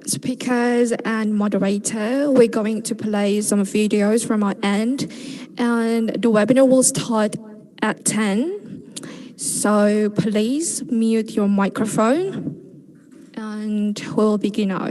speakers and moderator. We're going to play some videos from our end, and the webinar will start at 10. So please mute your microphone, and we'll begin now.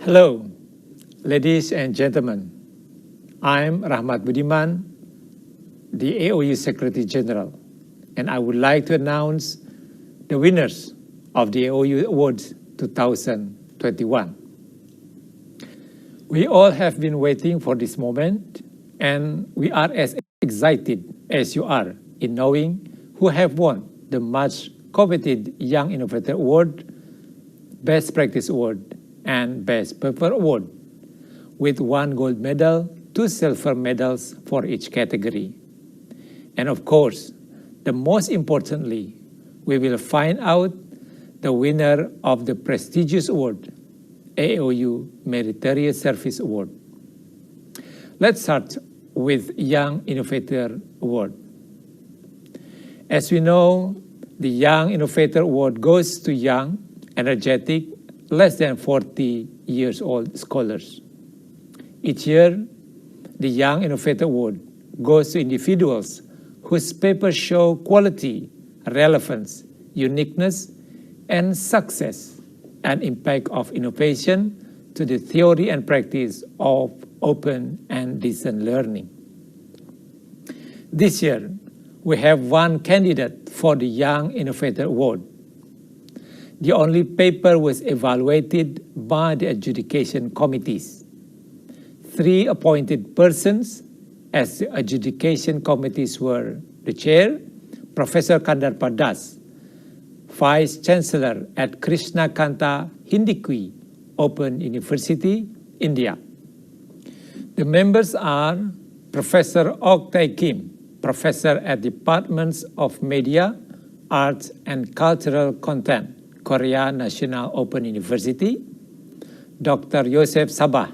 Hello, ladies and gentlemen. I'm Rahmat Budiman, the AAOU Secretary General, and I would like to announce the winners of the AAOU Awards 2021. We all have been waiting for this moment, and we are as excited as you are in knowing who have won the much coveted Young Innovator Award, Best Practice Award, and Best Paper Award, with 1 gold medal, 2 silver medals for each category. And of course, the most importantly, we will find out the winner of the prestigious award, AAOU Meritorious Service Award. Let's start with Young Innovator Award. As we know, the Young Innovator Award goes to young, energetic, less than 40 years old scholars. Each year, the Young Innovator Award goes to individuals whose papers show quality, relevance, uniqueness, and success, and impact of innovation to the theory and practice of open and decent learning. This year, we have 1 candidate for the Young Innovator Award. The only paper was evaluated by the adjudication committees. 3 appointed persons as the adjudication committees were the chair, Professor Kandar Padas, Vice Chancellor at Krishna Kanta Hindikwi Open University, India. The members are Professor Ok Tae Kim, Professor at Departments of Media, Arts and Cultural Content, Korea National Open University, Dr. Yosef Sabah,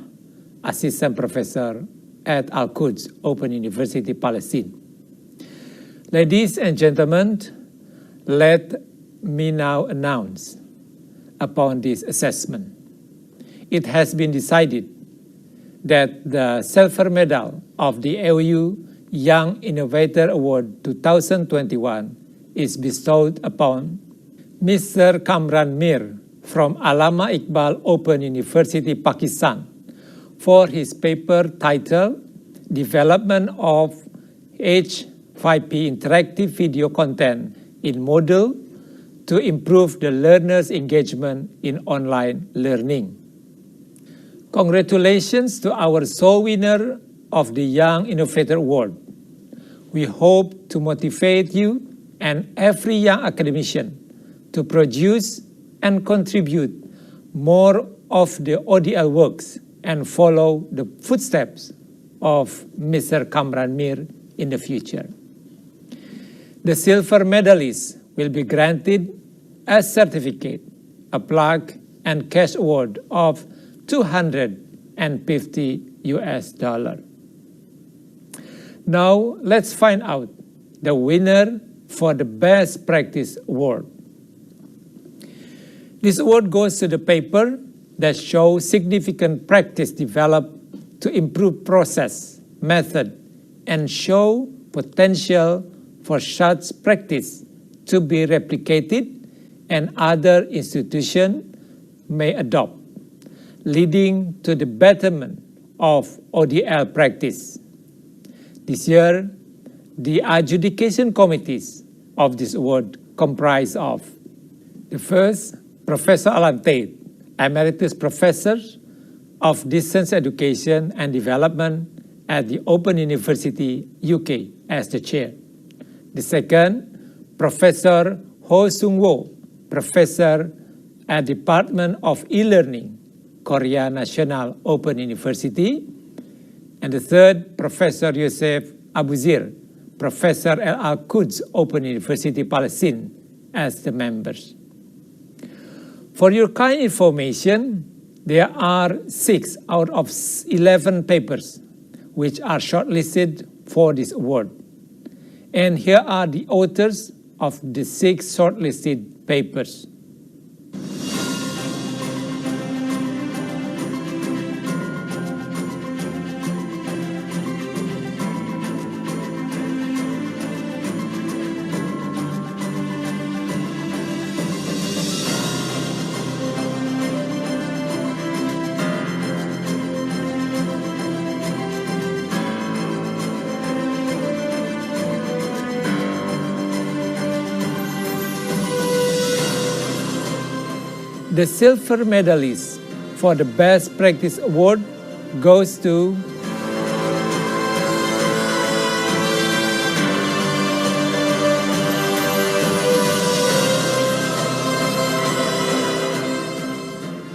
Assistant Professor at Al-Quds Open University, Palestine. Ladies and gentlemen, let me now announce upon this assessment. It has been decided that the silver medal of the AAOU Young Innovator Award 2021 is bestowed upon Mr. Kamran Mir from Allama Iqbal Open University, Pakistan, for his paper titled Development of H5P Interactive Video Content in Moodle to Improve the Learner's Engagement in Online Learning. Congratulations to our sole winner of the Young Innovator Award. We hope to motivate you and every young academician to produce and contribute more of the ODL works and follow the footsteps of Mr. Kamran Mir in the future. The silver medalists will be granted a certificate, a plaque, and cash award of $250. Now, let's find out the winner for the Best Practice Award. This award goes to the paper that shows significant practice developed to improve process, method, and show potential for such practice to be replicated and other institutions may adopt, leading to the betterment of ODL practice. This year, the adjudication committees of this award comprise of the first, Professor Alan Tate, Emeritus Professor of Distance Education and Development at the Open University, UK, as the chair. The second, Professor Ho Sung-wo, Professor at Department of E-Learning, Korea National Open University. And the third, Professor Yosef Abuzir, Professor at Al-Quds Open University, Palestine, as the members. For your kind information, there are 6 out of 11 papers which are shortlisted for this award. And here are the authors of the 6 shortlisted papers. The silver medalist for the Best Practice Award goes to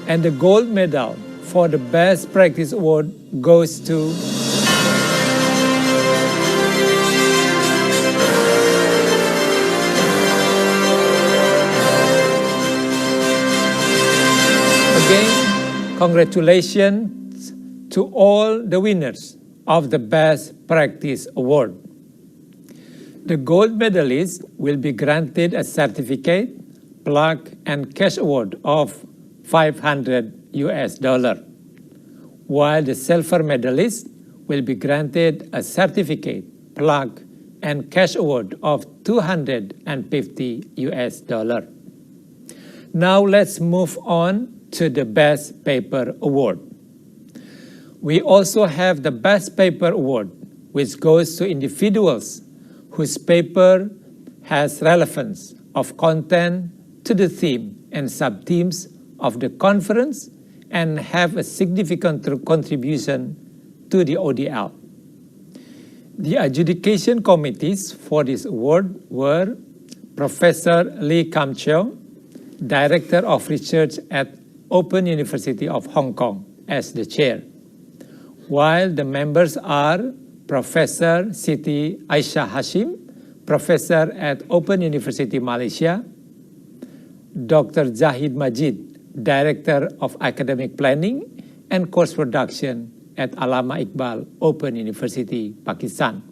and the gold medal for the Best Practice Award goes to Again, congratulations to all the winners of the Best Practice Award. The gold medalist will be granted a certificate, plaque, and cash award of $500, while the silver medalist will be granted a certificate, plaque, and cash award of $250. Now let's move on to the Best Paper Award. We also have the Best Paper Award, which goes to individuals whose paper has relevance of content to the theme and sub-themes of the conference and have a significant contribution to the ODL. The adjudication committees for this award were Professor Lee Kam-cheong, Director of Research at Open University of Hong Kong, as the chair, while the members are Professor Siti Aisyah Hasim, Professor at Open University Malaysia, Dr. Zahid Majid, Director of Academic Planning and Course Production at Allama Iqbal Open University, Pakistan.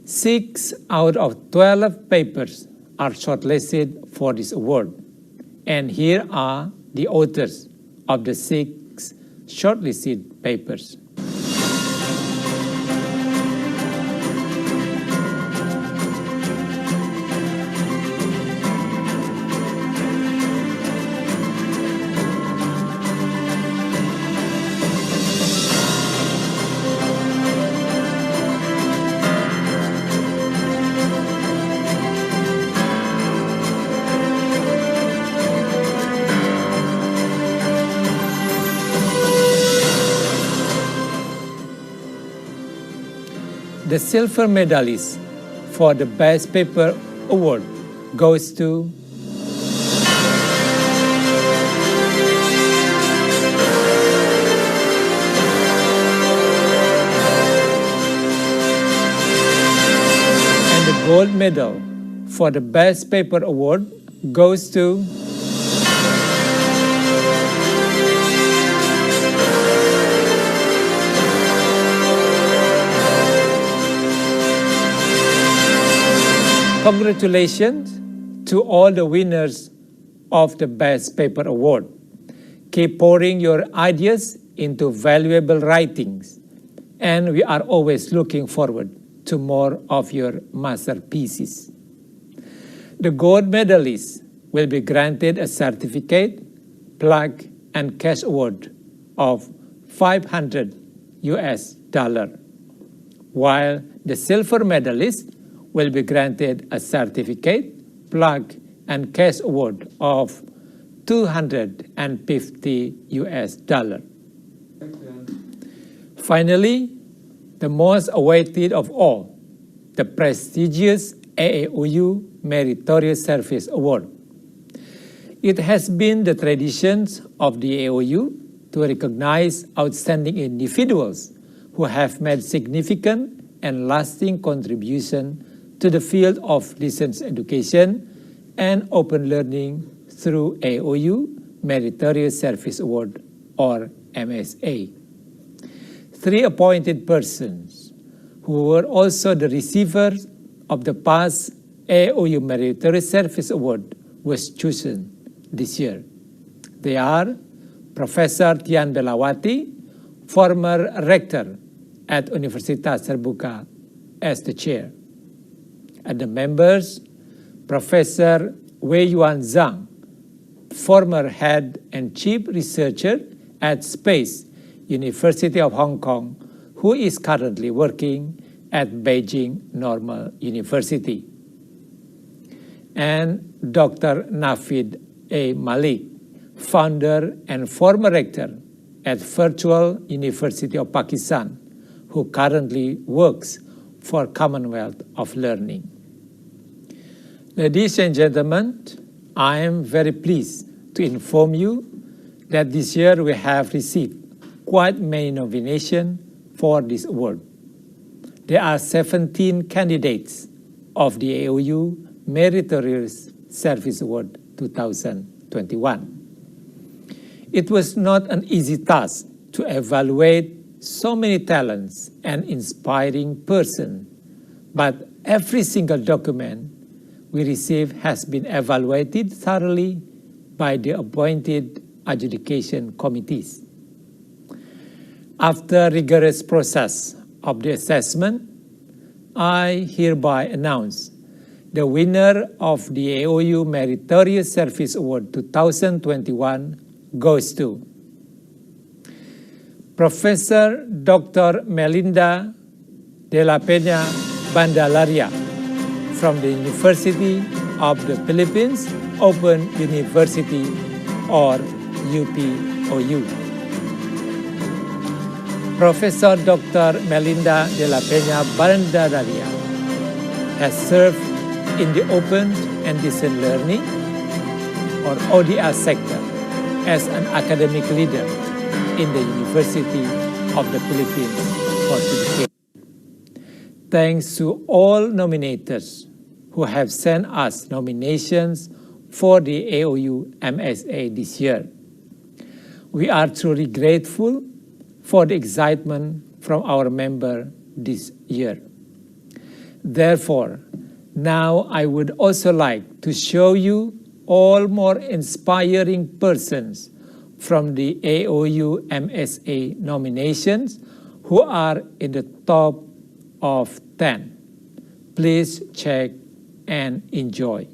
6 out of 12 papers are shortlisted for this award, and here are the authors of the 6 shortlisted papers. The silver medalist for the Best Paper Award goes to and the gold medal for the Best Paper Award goes to Congratulations to all the winners of the Best Paper Award. Keep pouring your ideas into valuable writings, and we are always looking forward to more of your masterpieces. The gold medalists will be granted a certificate, plaque, and cash award of $500, while the silver medalists will be granted a certificate, plaque, and cash award of $250. Finally, the most awaited of all, the prestigious AAOU Meritorious Service Award. It has been the tradition of the AAOU to recognize outstanding individuals who have made significant and lasting contribution to the field of distance education and open learning through AAOU Meritorious Service Award, or MSA. 3 appointed persons who were also the recipients of the past AAOU Meritorious Service Award was chosen this year. They are Professor Tian Belawati, former Rector at Universitas Terbuka, as the chair. And the members, Professor Wei Yuan Zhang, former head and chief researcher at Space University of Hong Kong, who is currently working at Beijing Normal University. And Dr. Nafid A. Malik, founder and former rector at Virtual University of Pakistan, who currently works for Commonwealth of Learning. Ladies and gentlemen, I am very pleased to inform you that this year we have received quite many nominations for this award. There are 17 candidates of the AAOU Meritorious Service Award 2021. It was not an easy task to evaluate so many talents and inspiring persons, but every single document we receive has been evaluated thoroughly by the appointed adjudication committees. After rigorous process of the assessment, I hereby announce the winner of the AAOU Meritorious Service Award 2021 goes to Professor Dr. Melinda de la Peña Bandalaria from the University of the Philippines Open University, or UPOU. Professor Dr. Melinda de la Peña Bandalaria has served in the Open and Distance Learning, or ODR sector, as an academic leader in the University of the Philippines for 2 decades. Thanks to all nominators who have sent us nominations for the AAOU MSA this year. We are truly grateful for the excitement from our members this year. Therefore, now I would also like to show you all more inspiring persons from the AAOU MSA nominations who are in the top of 10. Please check and enjoy.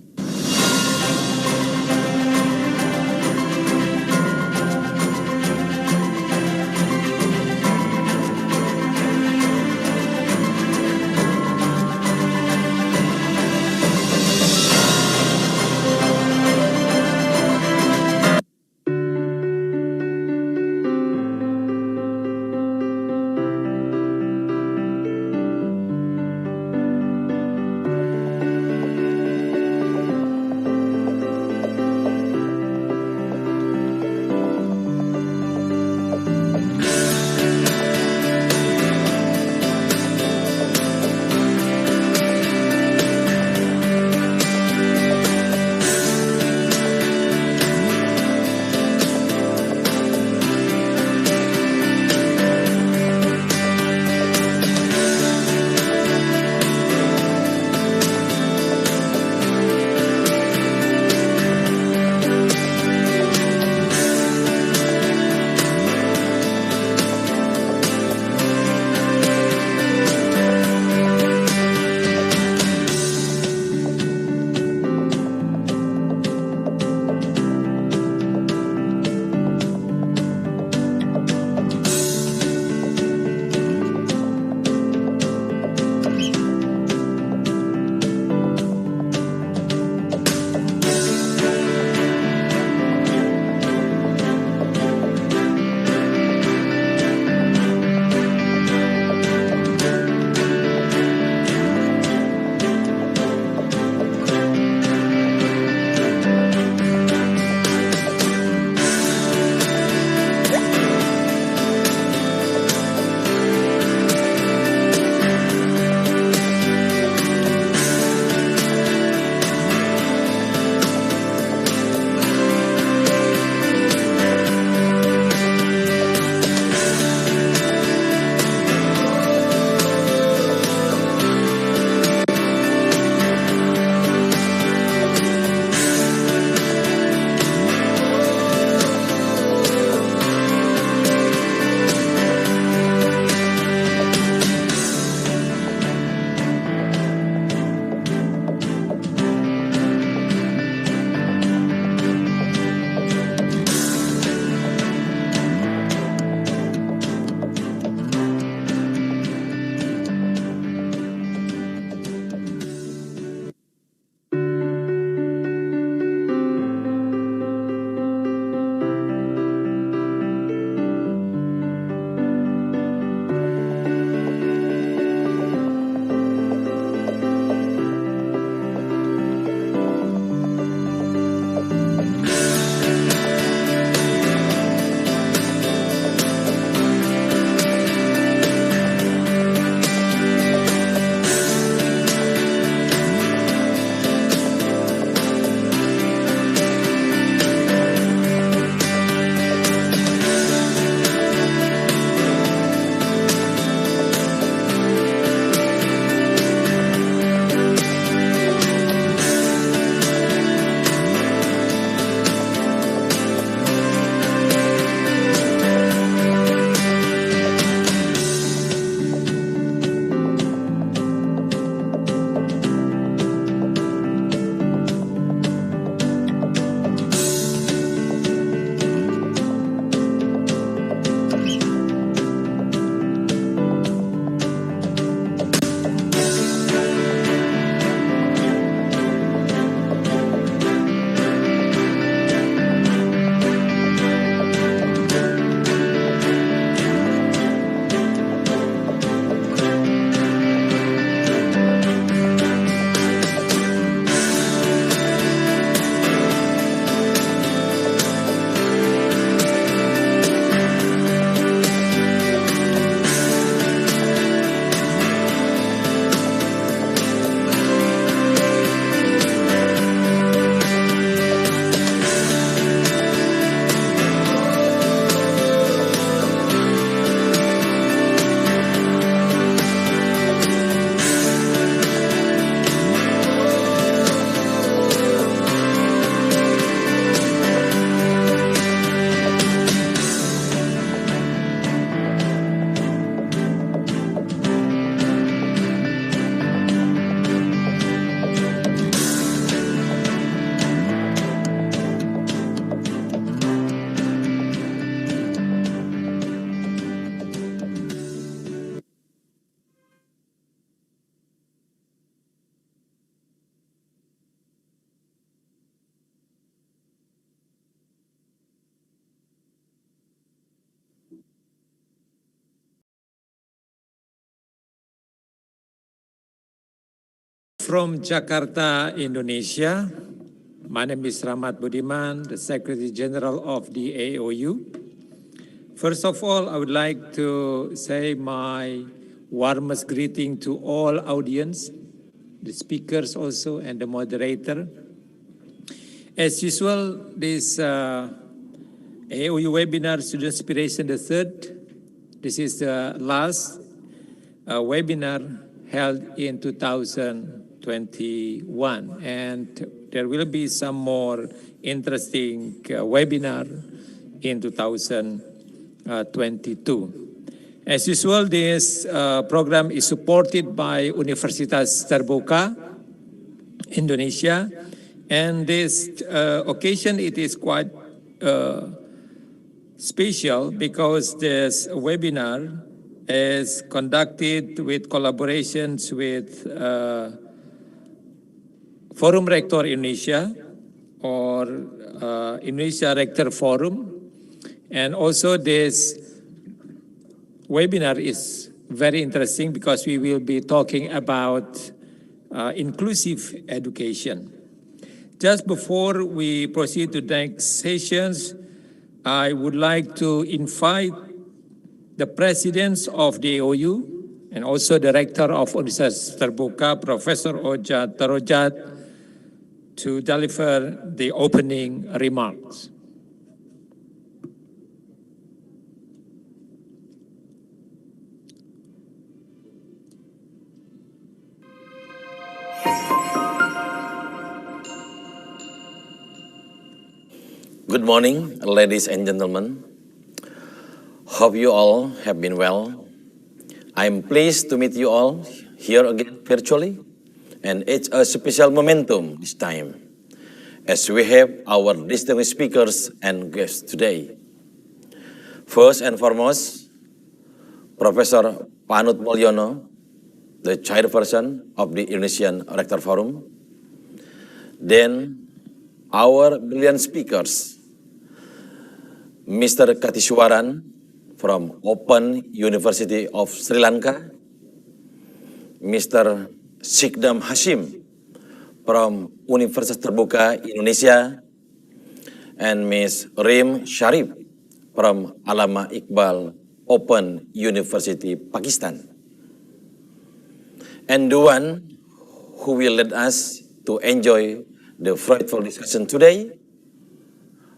from Jakarta, Indonesia. My name is Rahmat Budiman, the Secretary General of the AAOU. First of all, I would like to say my warmest greeting to all audience, the speakers also, and the moderator. As usual, this AAOU webinar, StudentSpirations the third. This is the last webinar held in 2021, and there will be some more interesting webinar in 2022. As usual, this program is supported by Universitas Terbuka, Indonesia, and this occasion it is quite special because this webinar is conducted with collaborations with Forum Rector Indonesia or Indonesia Rector Forum, and also this webinar is very interesting because we will be talking about inclusive education. Just before we proceed to the next sessions, I would like to invite the presidents of the AAOU and also the Rector of Universitas Terbuka, Professor Oja Tarojat, to deliver the opening remarks. Good morning, ladies and gentlemen. Hope you all have been well. I'm pleased to meet you all here again virtually, and it's a special momentum this time, as we have our distinguished speakers and guests today. First and foremost, Professor Panut Mulyono, the Chairperson of the Indonesian Rector Forum. Then, our brilliant speakers, Mr. Keetheswaran from Open University of Sri Lanka, Mr. Sikdam Hasim from Universitas Terbuka Indonesia, and Ms. Reem Sharif from Allama Iqbal Open University Pakistan. And the one who will lead us to enjoy the fruitful discussion today,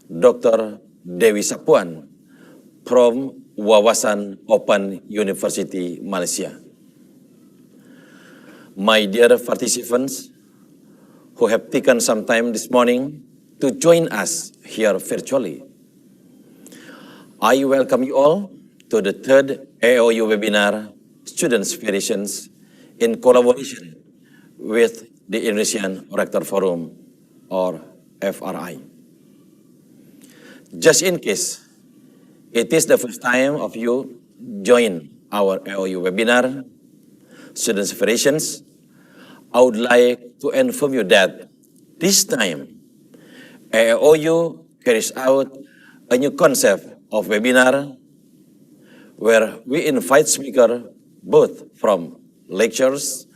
Dr. Dewi Sapuan from Wawasan Open University, Malaysia. My dear participants who have taken some time this morning to join us here virtually, I welcome you all to the third AAOU webinar, StudentSpirations, in collaboration with the Indonesian Rector Forum, or FRI. Just in case it is the first time of you join our AAOU webinar, StudentSpirations, I would like to inform you that this time AAOU carries out a new concept of webinar where we invite speakers both from lecturers,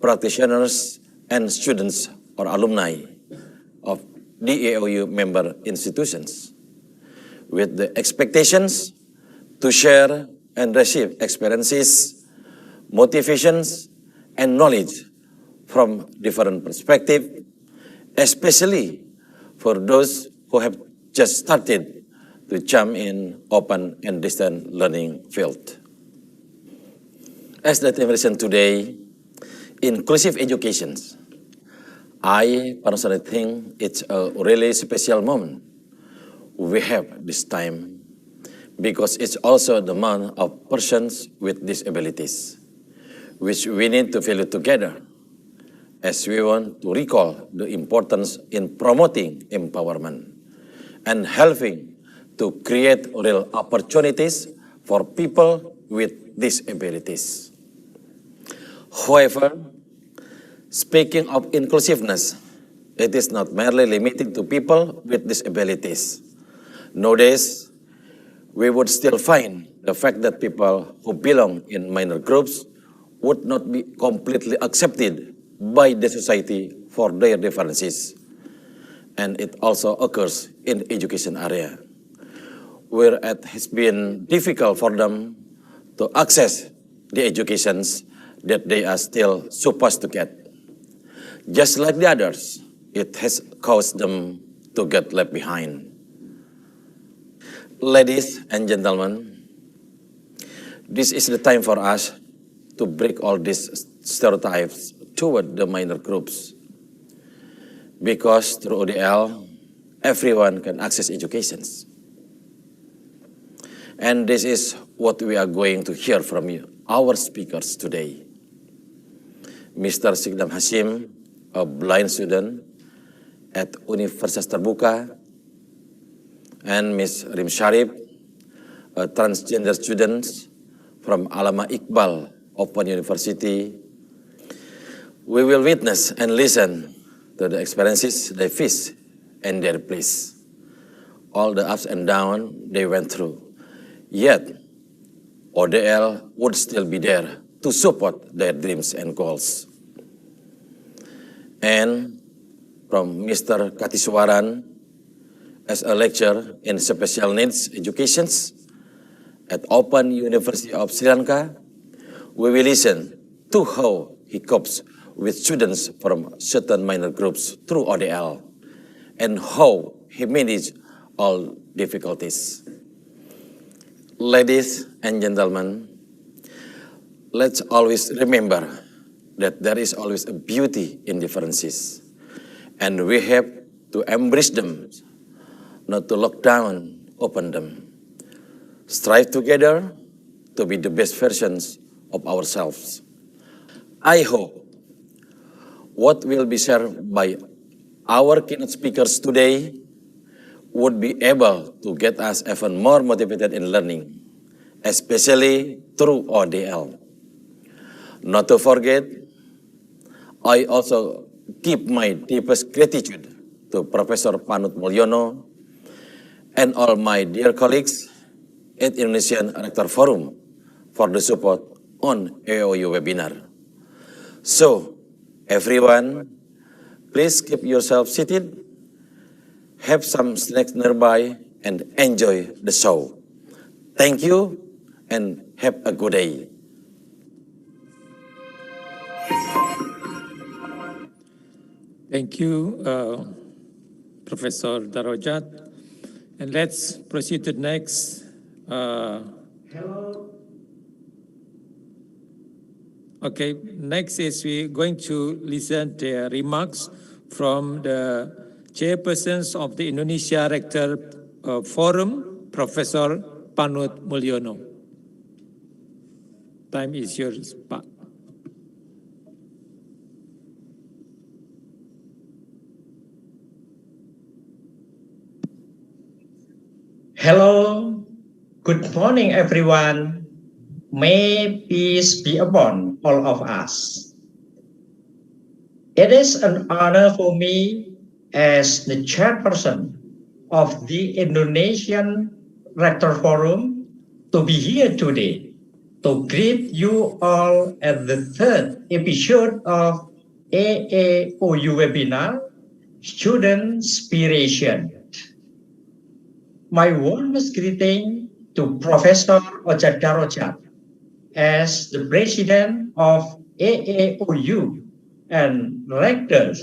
practitioners, and students or alumni of the AAOU member institutions, with the expectations to share and receive experiences, motivations, and knowledge from different perspectives, especially for those who have just started to jump in open and distant learning field. As the theme mentioned today, inclusive education, I personally think it's a really special moment we have this time because it's also the month of persons with disabilities, which we need to value together as we want to recall the importance in promoting empowerment and helping to create real opportunities for people with disabilities. However, speaking of inclusiveness, it is not merely limited to people with disabilities. Nowadays, we would still find the fact that people who belong in minor groups would not be completely accepted by the society for their differences. And it also occurs in the education area, where it has been difficult for them to access the educations that they are still supposed to get. Just like the others, it has caused them to get left behind. Ladies and gentlemen, this is the time for us to break all these stereotypes toward the minor groups. Because through ODL, everyone can access educations. And this is what we are going to hear from you, our speakers today. Mr. Sikdam Hasim, a blind student at Universitas Terbuka, and Ms. Reem Sharif, a transgender student from Allama Iqbal Open University. We will witness and listen to the experiences they face and their place, all the ups and downs they went through. Yet, ODL would still be there to support their dreams and goals. And from Mr. Keetheswaran, as a lecturer in special needs education at Open University of Sri Lanka, we will listen to how he copes with students from certain minor groups through ODL and how he managed all difficulties. Ladies and gentlemen, let's always remember that there is always a beauty in differences, and we have to embrace them, not to lock down, open them. Strive together to be the best versions of ourselves. I hope what will be shared by our keynote speakers today would be able to get us even more motivated in learning, especially through ODL. Not to forget, I also give my deepest gratitude to Professor Panut Mulyono and all my dear colleagues at Indonesian Rector Forum for the support on AAOU webinar. So, everyone, please keep yourself seated, have some snacks nearby, and enjoy the show. Thank you, and have a good day. Thank you, Professor Darajat. And let's proceed to the next. Okay, next is we're going to listen to remarks from the Chairpersons of the Indonesia Rector Forum, Professor Panut Mulyono. Time is yours, Pak. Hello, good morning everyone. May peace be upon all of us. It is an honor for me as the chairperson of the Indonesian Rector Forum to be here today to greet you all at the third episode of AAOU webinar, StudentSpirations. My warmest greeting to Professor Ojat Darajat as the President of AAOU and Rector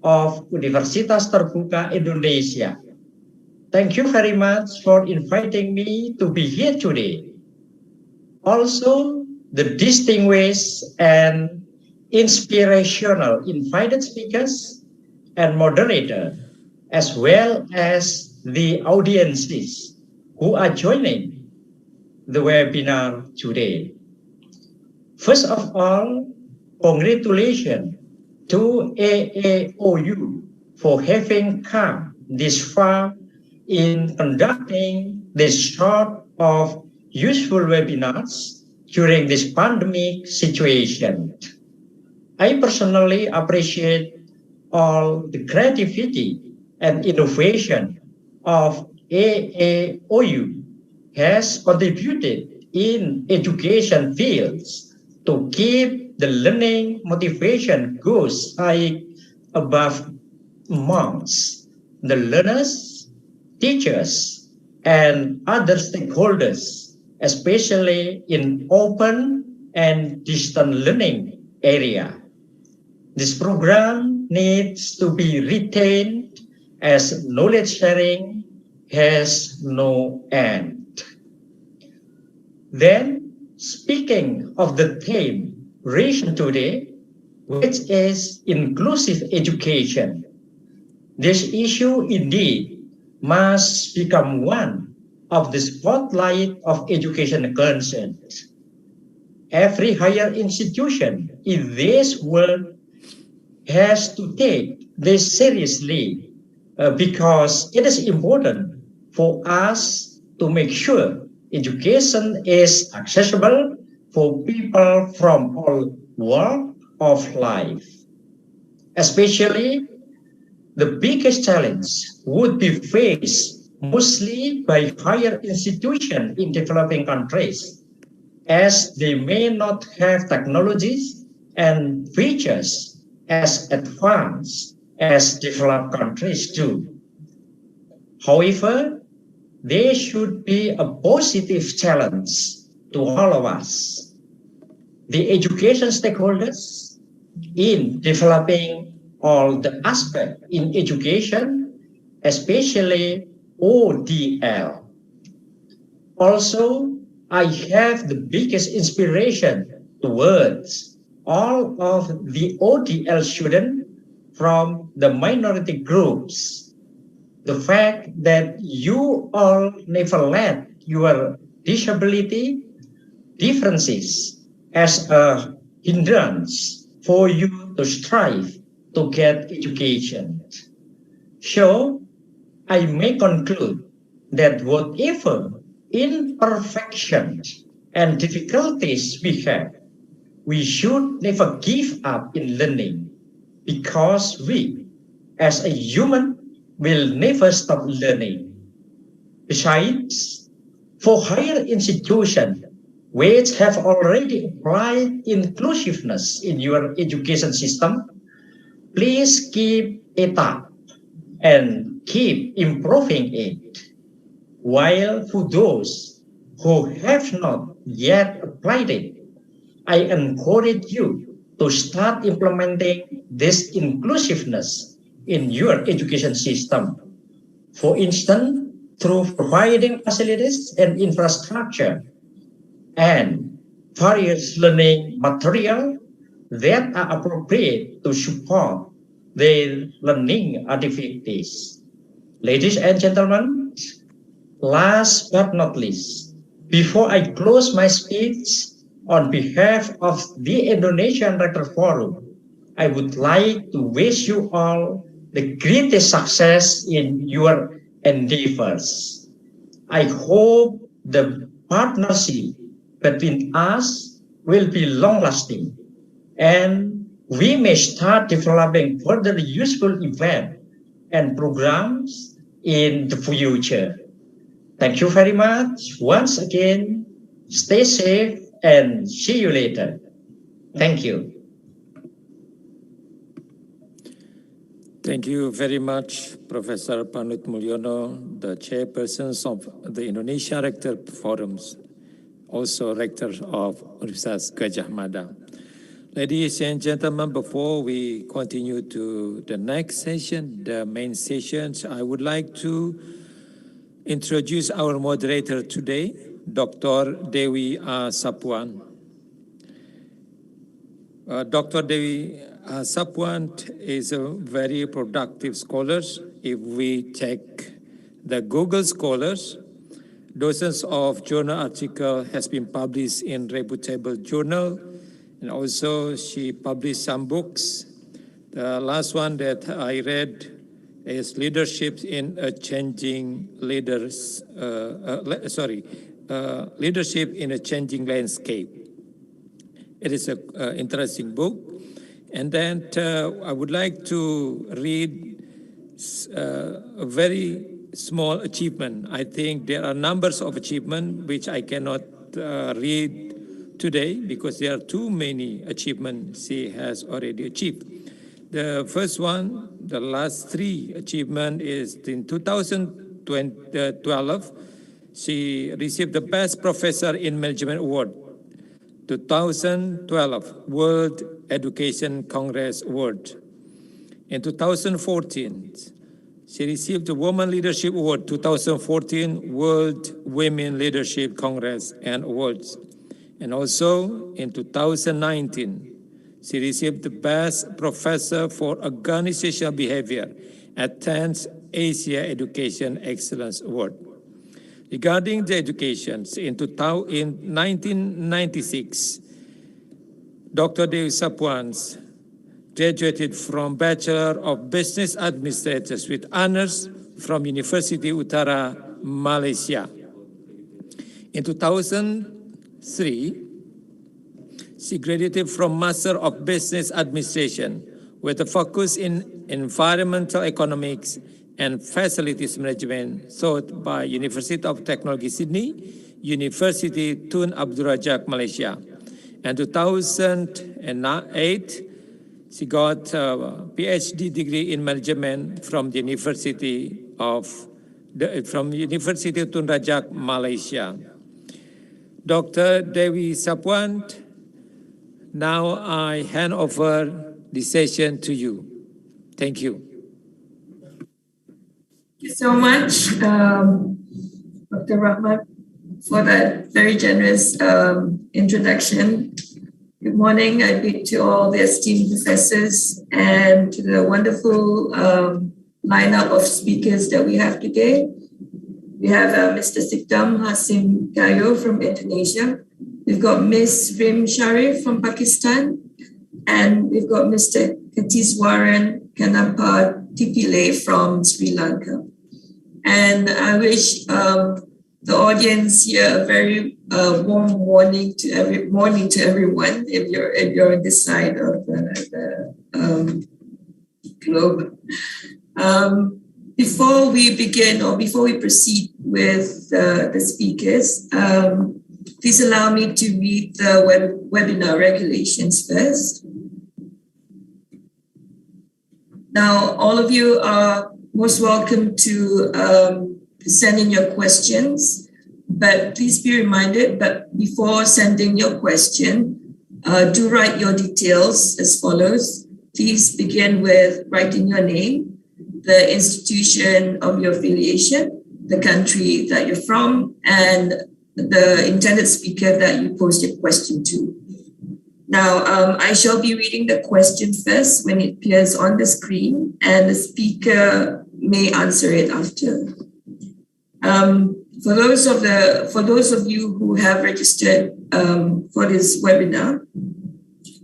of Universitas Terbuka Indonesia. Thank you very much for inviting me to be here today. Also, the distinguished and inspirational invited speakers and moderator, as well as the audiences who are joining the webinar today. First of all, congratulations to AAOU for having come this far in conducting this sort of useful webinars during this pandemic situation. I personally appreciate all the creativity and innovation of AAOU has contributed in education fields to keep the learning motivation goes high above amongst the learners, teachers, and other stakeholders, especially in open and distant learning area. This program needs to be retained as knowledge sharing has no end. Then, speaking of the theme raised today, which is inclusive education, this issue indeed must become one of the spotlight of education concerns. Every higher institution in this world has to take this seriously because it is important for us to make sure education is accessible for people from all walks of life. Especially, the biggest challenge would be faced mostly by higher institutions in developing countries, as they may not have technologies and features as advanced as developed countries do. However, they should be a positive challenge to all of us. The education stakeholders in developing all the aspects in education, especially ODL. Also, I have the biggest inspiration towards all of the ODL students from the minority groups. The fact that you all never let your disability differences as a hindrance for you to strive to get education. So, I may conclude that whatever imperfections and difficulties we have, we should never give up in learning because we, as a human, will never stop learning. Besides, for higher institutions which have already applied inclusiveness in your education system, please keep it up and keep improving it. While for those who have not yet applied it, I encourage you to start implementing this inclusiveness in your education system. For instance, through providing facilities and infrastructure and various learning material that are appropriate to support their learning activities. Ladies and gentlemen, last but not least, before I close my speech, on behalf of the Indonesian Rector Forum, I would like to wish you all the greatest success in your endeavors. I hope the partnership between us will be long-lasting and we may start developing further useful events and programs in the future. Thank you very much. Once again, stay safe and see you later. Thank you. Thank you very much, Professor Panut Mulyono, the Chairperson of the Indonesia Rector Forums, also Rector of Universitas Gajah Mada. Ladies and gentlemen, before we continue to the next session, the main sessions, I would like to introduce our moderator today, Dr. Dewi A. Sapuan. Dr. Dewi A. Sapuan is a very productive scholar. If we check the Google Scholars, dozens of journal articles has been published in reputable journal, and also she published some books. The last one that I read is Leadership in a Changing Leadership in a Changing Landscape. It is an interesting book. And then I would like to read a very small achievement. I think there are numbers of achievements which I cannot read today because there are too many achievements she has already achieved. The first one, the last three achievement is in 2012, she received the Best Professor in Management Award. 2012 World Education Congress Award. In 2014, she received the Women Leadership Award, 2014 World Women Leadership Congress and Awards. And also in 2019, she received the Best Professor for Organizational Behavior at 10th Asia Education Excellence Award. Regarding the education, in 1996, Dr. Dewi Sapuan graduated from Bachelor of Business Administrators with honors from University Utara, Malaysia. In 2003, she graduated from Master of Business Administration with a focus in environmental economics and facilities management taught by University of Technology Sydney, University Tun Abdul Razak, Malaysia. And 2008, she got a PhD degree in management from the University Tun Razak, Malaysia. Dr. Dewi Sapuan, now I hand over the session to you. Thank you. Thank you so much, Dr. Rahmat, for that very generous introduction. Good morning. I bid to all the esteemed professors and to the wonderful lineup of speakers that we have today. We have Mr. Sikdam Hasim Gayo from Indonesia. We've got Ms. Reem Sharif from Pakistan. And we've got Mr. Keetheswaran Kanapathippilai from Sri Lanka. And I wish the audience here a very warm morning to everyone if you're on this side of the globe. Before we begin or before we proceed with the speakers, please allow me to read the webinar regulations first. Now, all of you are most welcome to send in your questions, but please be reminded that before sending your question, do write your details as follows. Please begin with writing your name, the institution of your affiliation, the country that you're from, and the intended speaker that you post your question to. Now, I shall be reading the question first when it appears on the screen, and the speaker may answer it after. For those of you who have registered for this webinar,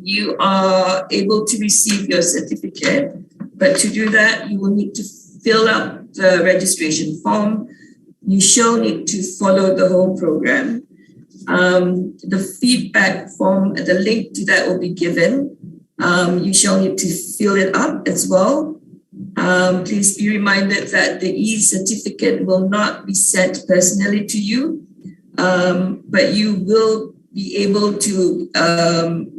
you are able to receive your certificate, but to do that, you will need to fill out the registration form. You shall need to follow the whole program. The feedback form, the link to that will be given. You shall need to fill it up as well. Please be reminded that the E-Certificate will not be sent personally to you, but you will be able to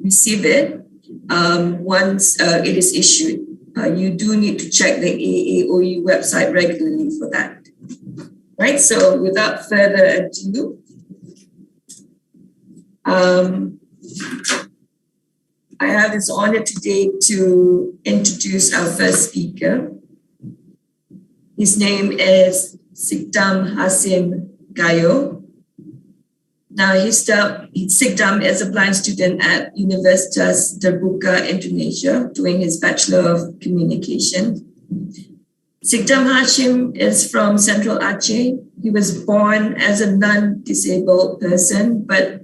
receive it once it is issued. You do need to check the AAOU website regularly for that. Right, so without further ado, I have this honor today to introduce our first speaker. His name is Sikdam Hasim Gayo. Now, Sikdam is a blind student at Universitas Terbuka, Indonesia, doing his Bachelor of Communication. Sikdam Hashim is from Central Aceh. He was born as a non-disabled person, but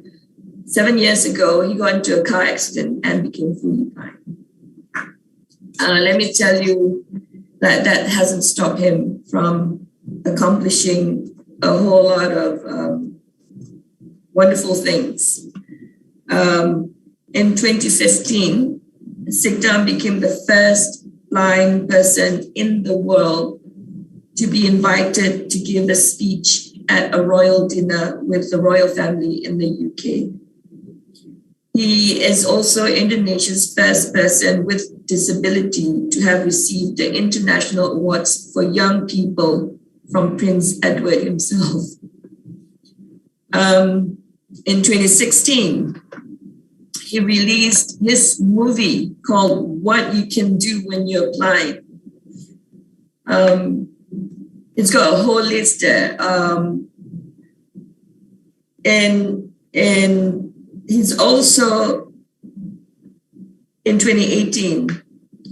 7 years ago, he got into a car accident and became fully blind. Let me tell you that that hasn't stopped him from accomplishing a whole lot of wonderful things. In 2015, Sikdam became the first blind person in the world to be invited to give a speech at a royal dinner with the royal family in the UK. He is also Indonesia's first person with disability to have received the International Awards for Young People from Prince Edward himself. In 2016, he released his movie called What You Can Do When You Apply. It's got a whole list there. And he's also, in 2018,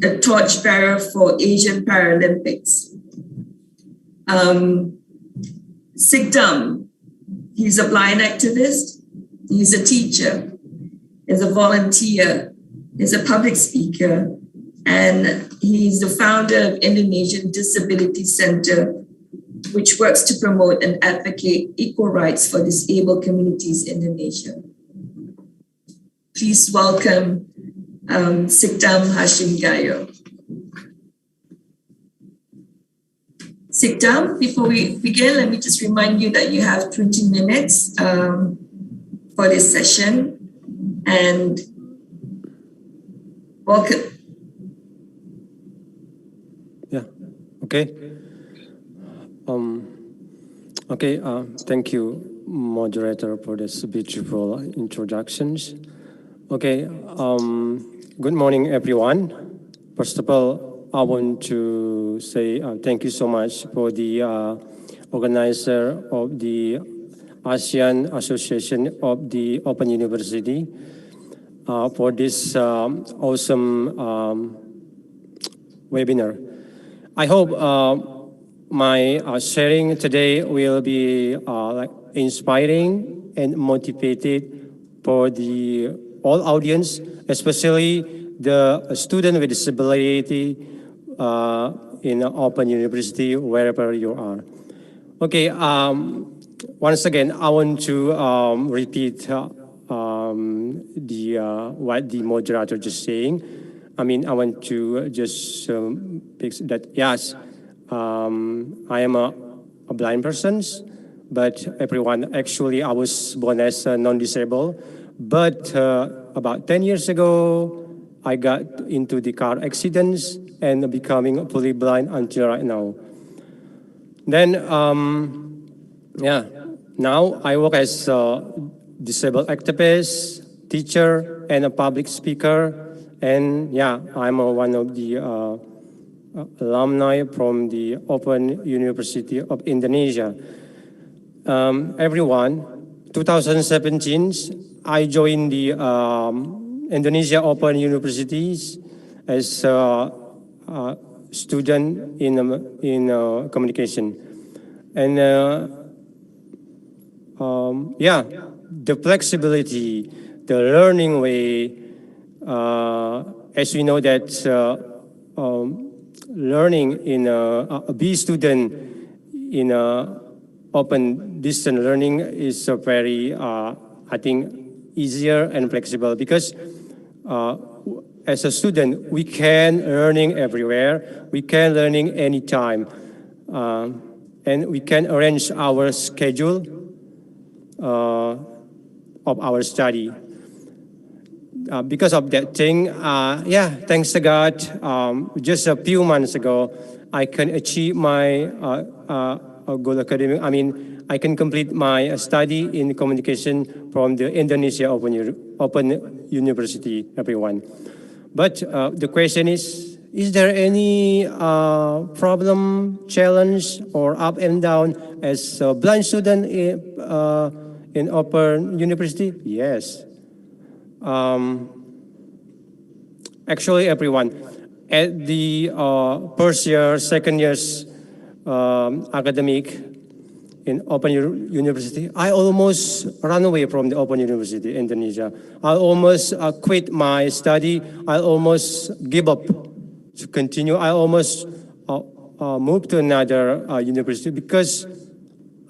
a torchbearer for Asian Paralympics. Sikdam, he's a blind activist, he's a teacher, he's a volunteer, he's a public speaker, and he's the founder of Indonesian Disability Center, which works to promote and advocate equal rights for disabled communities in Indonesia. Please welcome Sikdam Hasim Gayo. Sikdam, before we begin, let me just remind you that you have 20 minutes for this session, and welcome. Yeah, okay. Thank you, moderator, for this beautiful introductions. Okay, good morning, everyone. First of all, I want to say thank you so much for the organizer of the ASEAN Association of the Open University for this awesome webinar. I hope my sharing today will be inspiring and motivated for the all audience, especially the student with disability in Open University, wherever you are. Okay, once again, I want to repeat what the moderator just saying. I mean, I want to just fix that, yes, I am a blind person, but everyone, actually, I was born as a non-disabled. But about 10 years ago, I got into the car accidents and becoming fully blind until right now. Then, now I work as a disabled activist, teacher, and a public speaker. And yeah, I'm one of the alumni from the Open University of Indonesia. Everyone, 2017, I joined the Indonesia Open Universities as a student in communication. And the flexibility, the learning way, as we know that learning in a B student in open distance learning is very, I think, easier and flexible because as a student, we can learning everywhere, we can learning anytime, and we can arrange our schedule of our study. Because of that thing, thanks to God, just a few months ago, I can achieve my goal academic. I mean, I can complete my study in communication from the Indonesia Open University, everyone. But the question is there any problem, challenge, or up and down as a blind student in Open University? Yes. Actually, everyone, at the first year, second year's academic in Open University, I almost ran away from the Open University in Indonesia. I almost quit my study. I almost give up to continue. I almost moved to another university because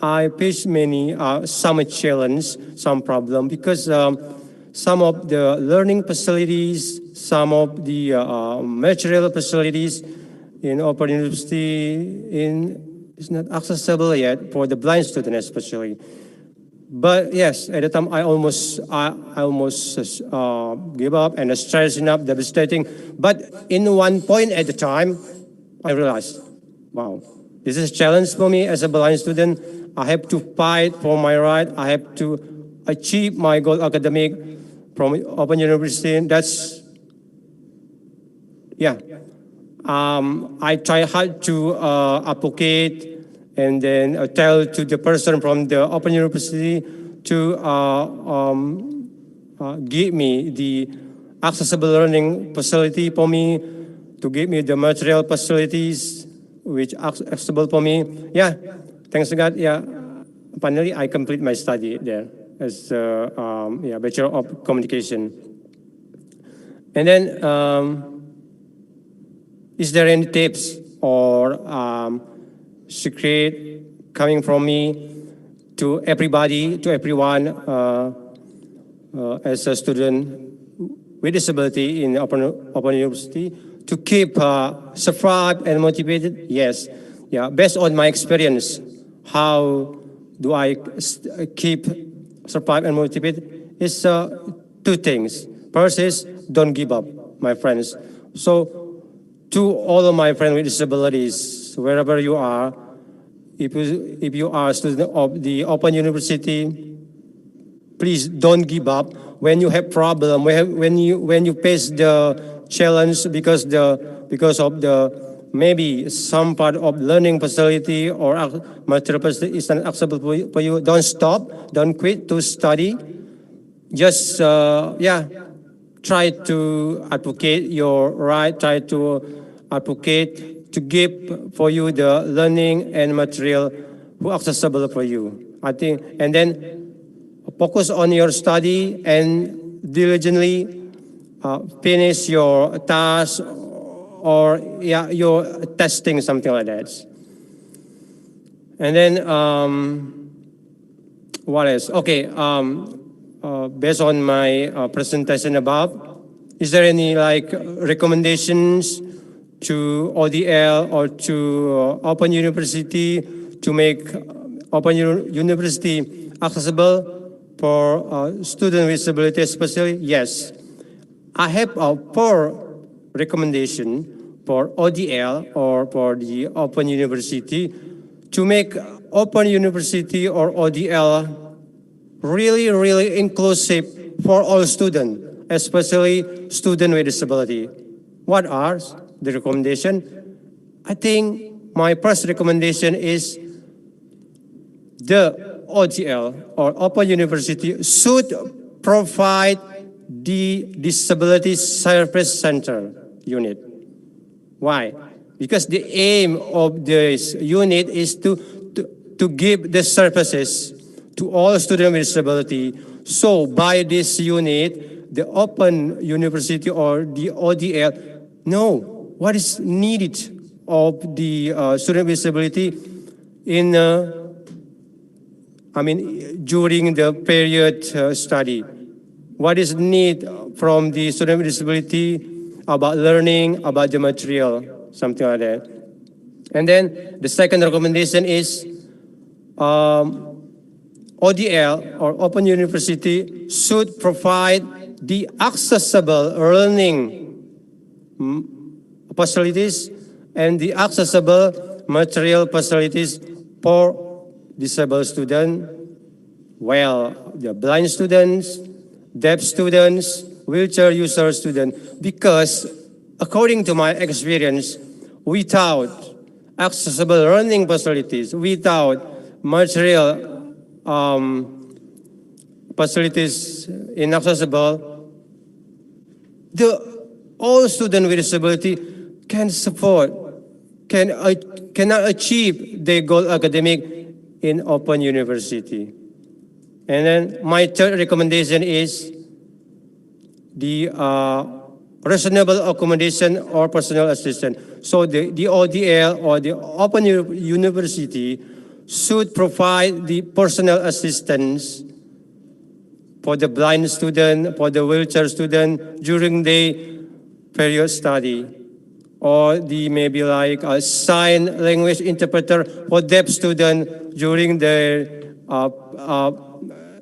I faced many, some challenge, some problem, because some of the learning facilities, some of the material facilities in Open University is not accessible yet for the blind student especially. But yes, at the time I almost give up and stressing up, devastating. But in one point at the time, I realized, wow, this is a challenge for me as a blind student. I have to fight for my right. I have to achieve my goal academic from Open University. That's, yeah. I try hard to advocate and then tell to the person from the Open University to give me the accessible learning facility for me, to give me the material facilities which are accessible for me. Yeah, thanks to God, yeah, finally I complete my study there as Bachelor of Communication. And then, is there any tips or secret coming from me to everybody, to everyone as a student with disability in Open University to keep surprised and motivated? Yes, yeah. Based on my experience, how do I keep surprised and motivated? It's two things. First is don't give up, my friends. So to all of my friends with disabilities, wherever you are, if you are a student of the Open University, please don't give up. When you have problem, when you face the challenge because of the maybe some part of learning facility or material facility is not acceptable for you, don't stop, don't quit to study. Just try to advocate your right, try to advocate to give for you the learning and material who accessible for you. I think, and then focus on your study and diligently finish your task or your testing, something like that. And then what else? Okay, based on my presentation above, is there any recommendations to ODL or to Open University to make Open University accessible for students with disability especially? Yes. I have 4 recommendations for ODL or for the Open University to make Open University or ODL really, really inclusive for all students, especially students with disability. What are the recommendations? I think my first recommendation is the ODL or Open University should provide the Disability Service Center unit. Why? Because the aim of this unit is to give the services to all students with disability. So by this unit, the Open University or the ODL know what is needed of the student with disability in during the period study. What is need from the student with disability about learning, about the material, something like that. And then the second recommendation is ODL or Open University should provide the accessible learning facilities and the accessible material facilities for disabled students, well, the blind students, deaf students, wheelchair user students, because according to my experience, without accessible learning facilities, without material facilities inaccessible, all students with disability cannot achieve their goal academic in Open University. And then my third recommendation is the reasonable accommodation or personal assistance. So the ODL or the Open University should provide the personal assistance for the blind student, for the wheelchair student during the period study, or the maybe a sign language interpreter for deaf student during their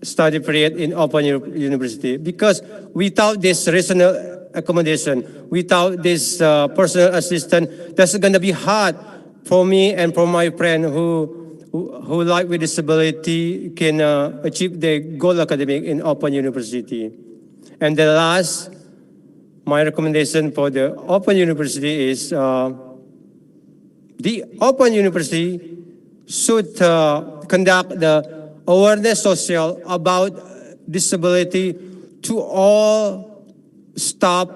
study period in Open University, because without this reasonable accommodation, without this personal assistant, that's going to be hard for me and for my friend who like with disability can achieve their goal academic in Open University. And the last, my recommendation for the Open University is the Open University should conduct the awareness social about disability to all staff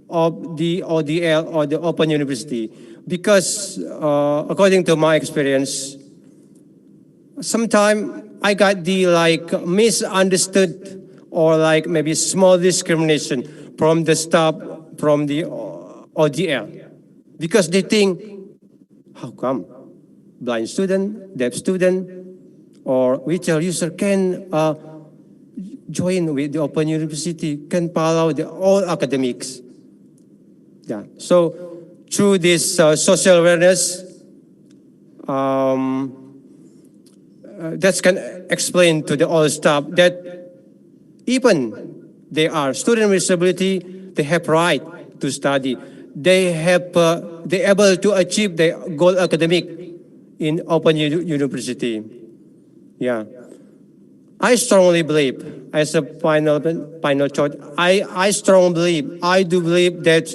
of the ODL or the Open University. Because according to my experience, sometimes I got the misunderstood or maybe small discrimination from the staff from the ODL. Because they think, how come blind student, deaf student, or wheelchair user can join with the Open University, can follow all academics. Yeah. So through this social awareness, that can explain to the all staff that even they are student with disability, they have right to study. They able to achieve their goal academic in Open University. Yeah. I strongly believe, as a final thought, I do believe that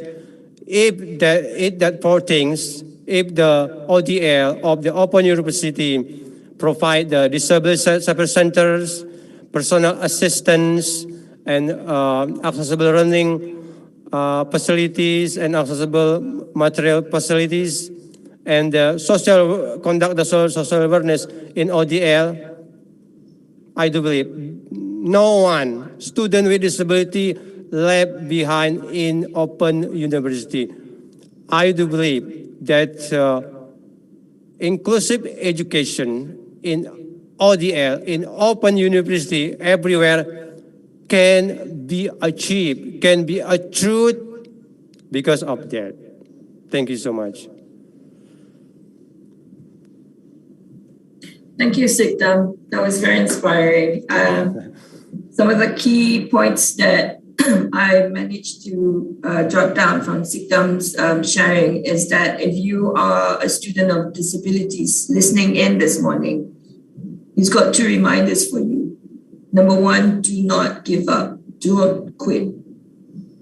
if that four things, if the ODL of the Open University provide the disability support centers, personal assistance, and accessible learning facilities and accessible material facilities, and conduct the social awareness in ODL, I do believe no one student with disability left behind in Open University. I do believe that inclusive education in ODL, in Open University, everywhere can be achieved, can be a truth because of that. Thank you so much. Thank you, Sikdam. That was very inspiring. Some of the key points that I managed to jot down from Sikdam's sharing is that if you are a student of disabilities listening in this morning, he's got two reminders for you. Number one, do not give up, do not quit.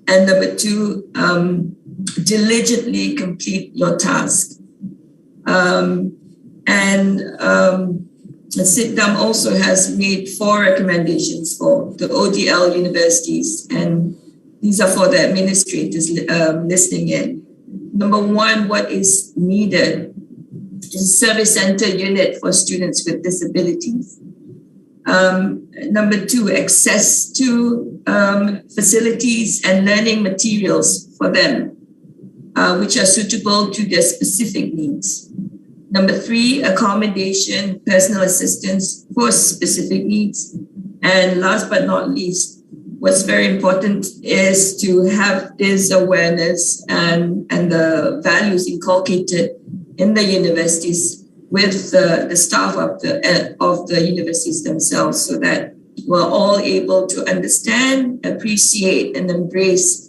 And number two, diligently complete your task. Sikdam also has made 4 recommendations for the ODL universities, and these are for the administrators listening in. Number one, what is needed is a service center unit for students with disabilities. Number 2, access to facilities and learning materials for them, which are suitable to their specific needs. Number 3, accommodation, personal assistance for specific needs. And last but not least, what's very important is to have this awareness and the values inculcated in the universities with the staff of the universities themselves, so that we're all able to understand, appreciate, and embrace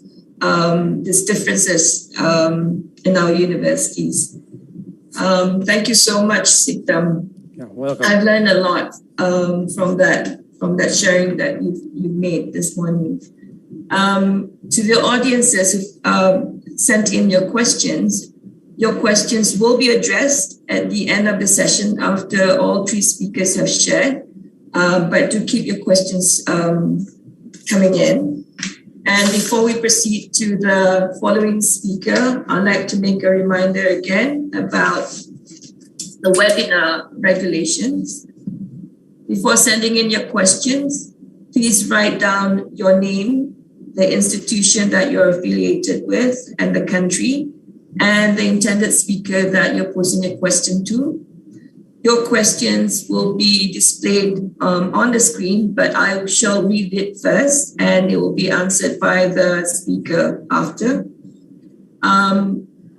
these differences in our universities. Thank you so much, Sikdam. Yeah, welcome. I've learned a lot from that sharing that you've made this morning. To the audiences who sent in your questions will be addressed at the end of the session after all 3 speakers have shared. But do keep your questions coming in. And before we proceed to the following speaker, I'd like to make a reminder again about the webinar regulations. Before sending in your questions, please write down your name, the institution that you're affiliated with, and the country, and the intended speaker that you're posing a question to. Your questions will be displayed on the screen, but I shall read it first and it will be answered by the speaker after.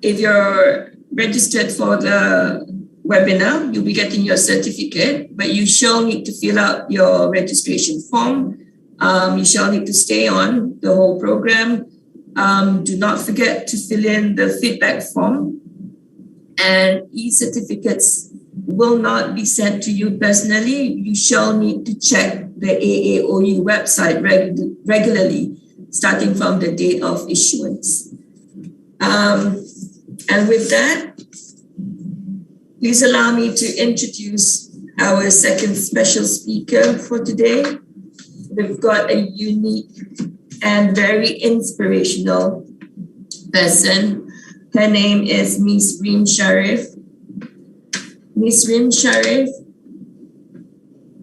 If you're registered for the webinar. You'll be getting your certificate, but you shall need to fill out your registration form. You shall need to stay on the whole program. Do not forget to fill in the feedback form, and e-certificates will not be sent to you personally. You shall need to check the AAOU website regularly, starting from the date of issuance. And with that, please allow me to introduce our second special speaker for today. We've got a unique and very inspirational person. Her name is Miss Reem Sharif. Miss Reem Sharif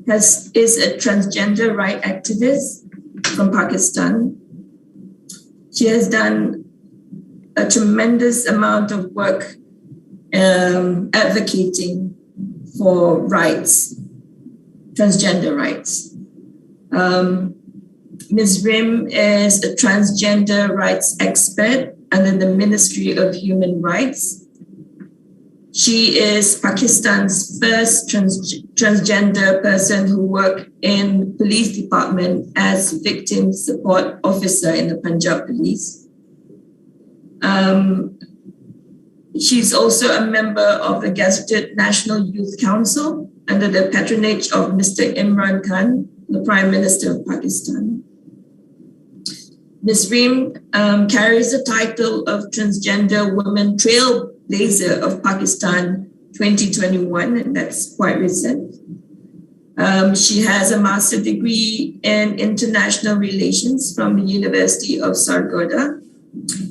is a transgender rights activist from Pakistan. She has done a tremendous amount of work advocating for rights, transgender rights. Ms. Reem is a transgender rights expert under the Ministry of Human Rights. She is Pakistan's first transgender person who worked in police department as victim support officer in the Punjab Police. She's also a member of the Gazetted National Youth Council under the patronage of Mr. Imran Khan, the Prime Minister of Pakistan. Ms. Reem carries the title of Transgender Woman Trailblazer of Pakistan 2021, and that's quite recent. She has a master's degree in international relations from the University of Sargodha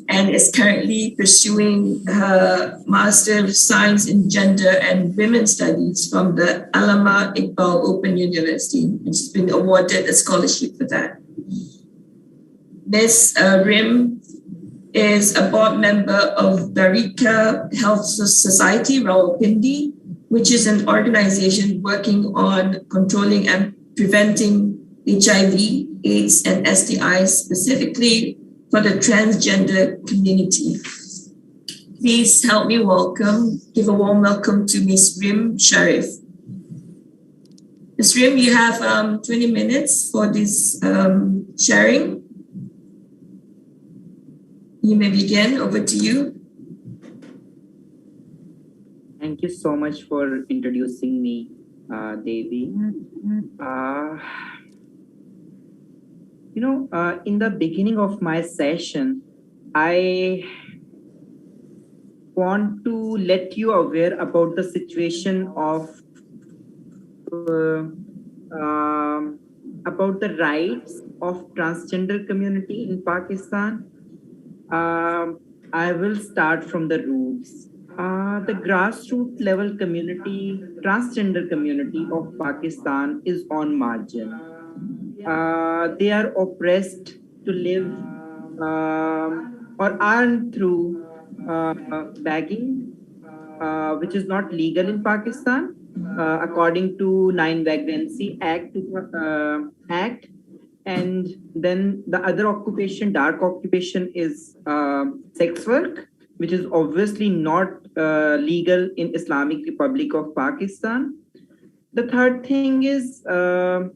and is currently pursuing her Master of Science in Gender and Women's Studies from the Allama Iqbal Open University, and she's been awarded a scholarship for that. Ms. Reem is a board member of Darika Health Society, Rawalpindi, which is an organization working on controlling and preventing HIV, AIDS, and STIs, specifically for the transgender community. Please help me give a warm welcome to Ms. Reem Sharif. Ms. Reem, you have 20 minutes for this sharing. You may begin. Over to you. Thank you so much for introducing me, Devi. In the beginning of my session, I want to let you aware about the situation of about the rights of transgender community in Pakistan. I will start from the roots. The grassroots level community, transgender community of Pakistan is on margin. They are oppressed to live or earn through begging, which is not legal in Pakistan, according to 9 Vagrancy Act. And then the other occupation, dark occupation, is sex work, which is obviously not legal in Islamic Republic of Pakistan. The third thing is, through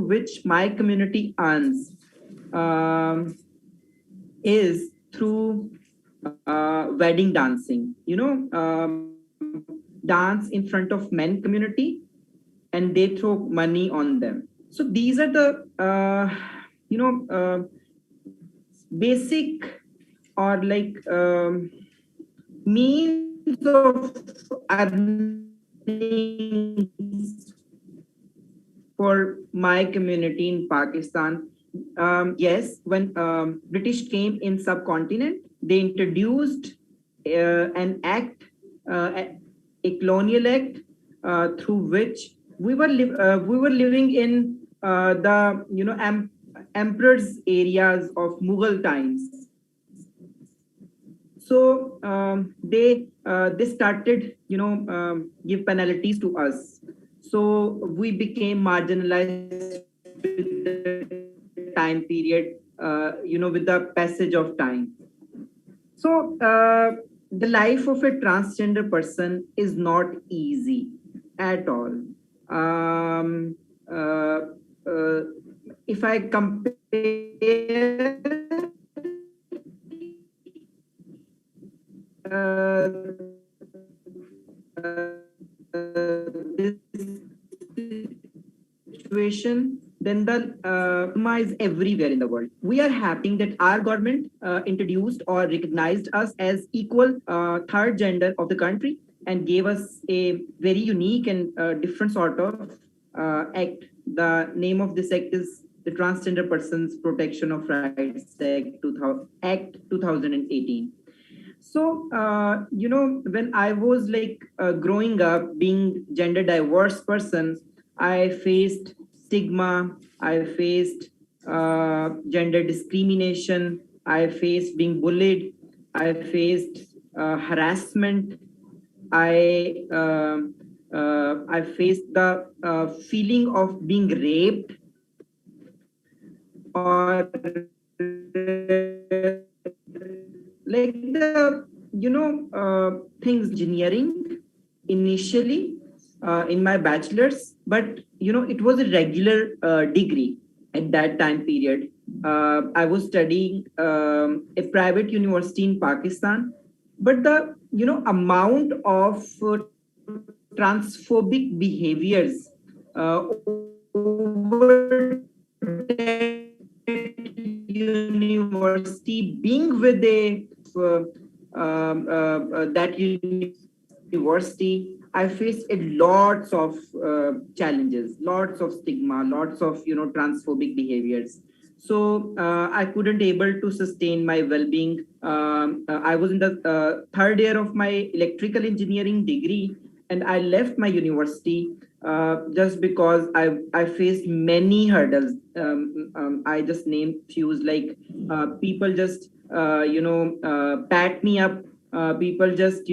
which my community earns, is through wedding dancing. Dance in front of men community, and they throw money on them. So these are the, basic or like means of earning for my community in Pakistan. Yes, when British came in subcontinent, they introduced an act, a colonial act, through which we were living in the emperor's areas of Mughal times. So they started give penalties to us. So we became marginalized with the time period, with the passage of time. So the life of a transgender person is not easy at all. Um, uh, uh, if I compare this situation, then the stigma is everywhere in the world. We are happy that our government introduced or recognized us as equal third gender of the country and gave us a very unique and different sort of act. The name of this act is the Transgender Persons Protection of Rights Act 2018. So, when I was like growing up, being gender diverse person, I faced stigma, I faced gender discrimination, I faced being bullied, I faced harassment, I faced the feeling of being raped or like the things engineering initially in my bachelor's, but it was a regular degree at that time period. I was studying a private university in Pakistan, but the amount of transphobic behaviors over university, being with that university, I faced a lots of challenges, lots of stigma, lots of transphobic behaviors. So I couldn't able to sustain my well-being. I was in the third year of my electrical engineering degree, and I left my university just because I faced many hurdles. I just named few, like people just pat me up. People just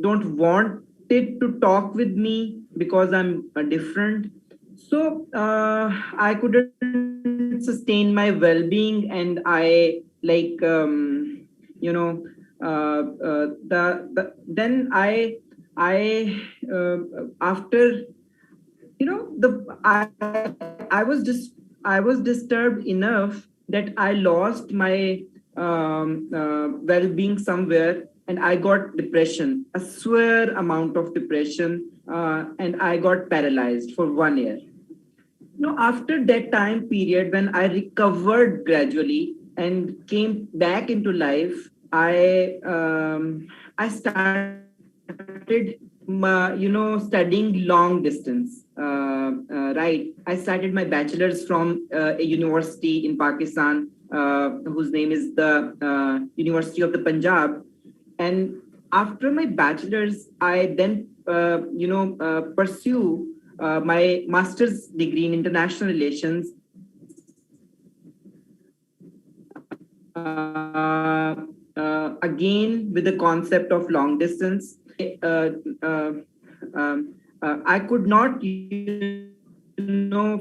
don't want it to talk with me because I'm different. So I couldn't sustain my well-being, and I like then I after I was disturbed enough that I lost my well-being somewhere, and I got depression, a severe amount of depression, and I got paralyzed for 1 year. After that time period, when I recovered gradually and came back into life, I started studying long distance. Right, I started my bachelor's from a university in Pakistan, whose name is the University of the Punjab. And after my bachelor's, I then pursue my master's degree in international relations. Again, with the concept of long distance, I could not,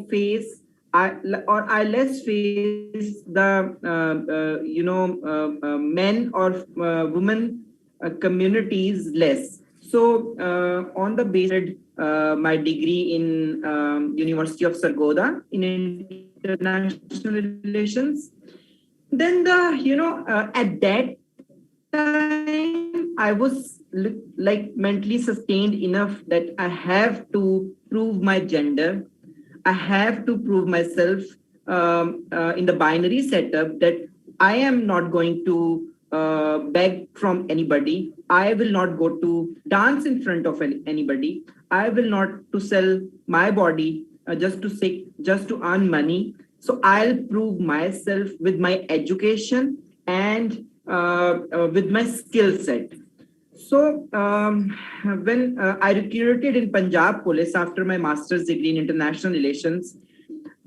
face, I less face the, men or women communities less. So, on the basis my degree in University of Sargodha in international relations, then at that time I was like mentally sustained enough that I have to prove my gender. I have to prove myself in the binary setup that I am not going to beg from anybody. I will not go to dance in front of anybody. I will not to sell my body just to earn money. So I'll prove myself with my education and with my skill set. So when I recruited in Punjab Police after my master's degree in international relations,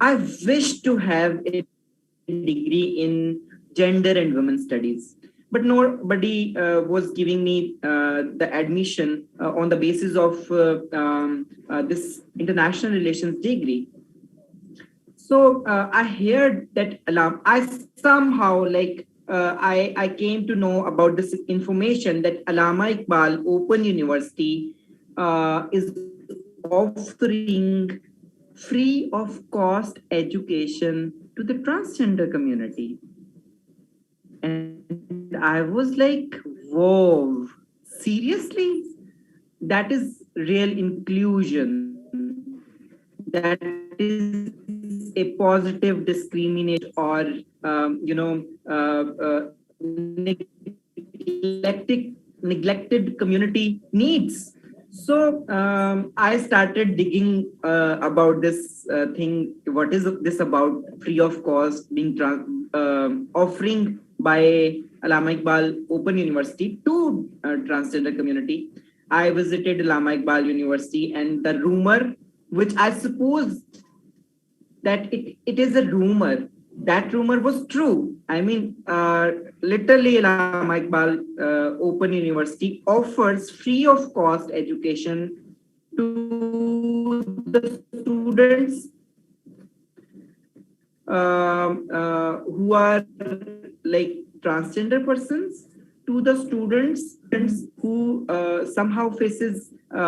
I wished to have a degree in gender and women studies, but nobody was giving me the admission on the basis of this international relations degree. So I heard that Allama, I somehow like I came to know about this information that Allama Iqbal Open University is offering free of cost education to the transgender community. And I was like, whoa, seriously? That is real inclusion. That is a positive discrimination or, neglected community needs. So I started digging about this thing. What is this about free of cost being offering by Allama Iqbal Open University to transgender community? I visited Allama Iqbal University, and the rumor, which I suppose that it is a rumor, that rumor was true. I mean, literally, Allama Iqbal Open University offers free of cost education to the students who are like transgender persons, to the students who somehow faces, these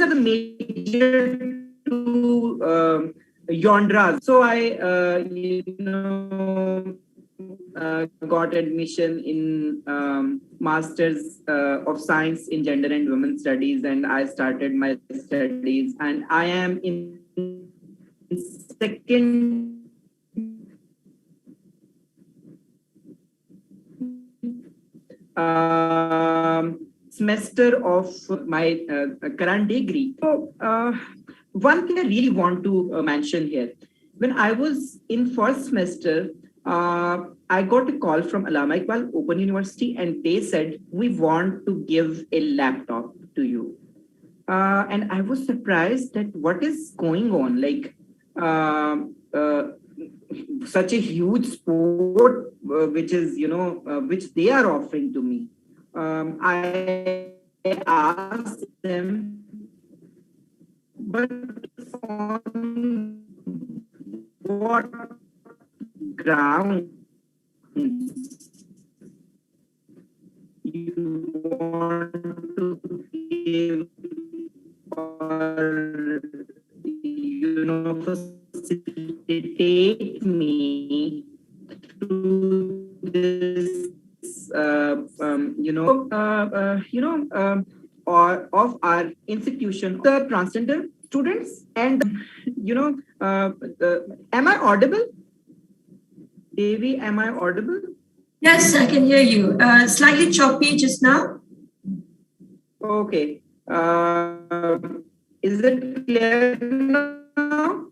are the major two genres. So I, got admission in Masters of Science in Gender and Women Studies, and I started my studies, and I am in second semester of my current degree. So one thing I really want to mention here, when I was in first semester, I got a call from Allama Iqbal Open University, and they said, we want to give a laptop to you. And I was surprised that what is going on, like such a huge sport, which is, which they are offering to me. I asked them, but on what grounds you want to give or facilitate me to this or of our institution, the transgender students. And am I audible, Devi? Am I audible? Yes, I can hear you. Slightly choppy just now. Okay. Is it clear now?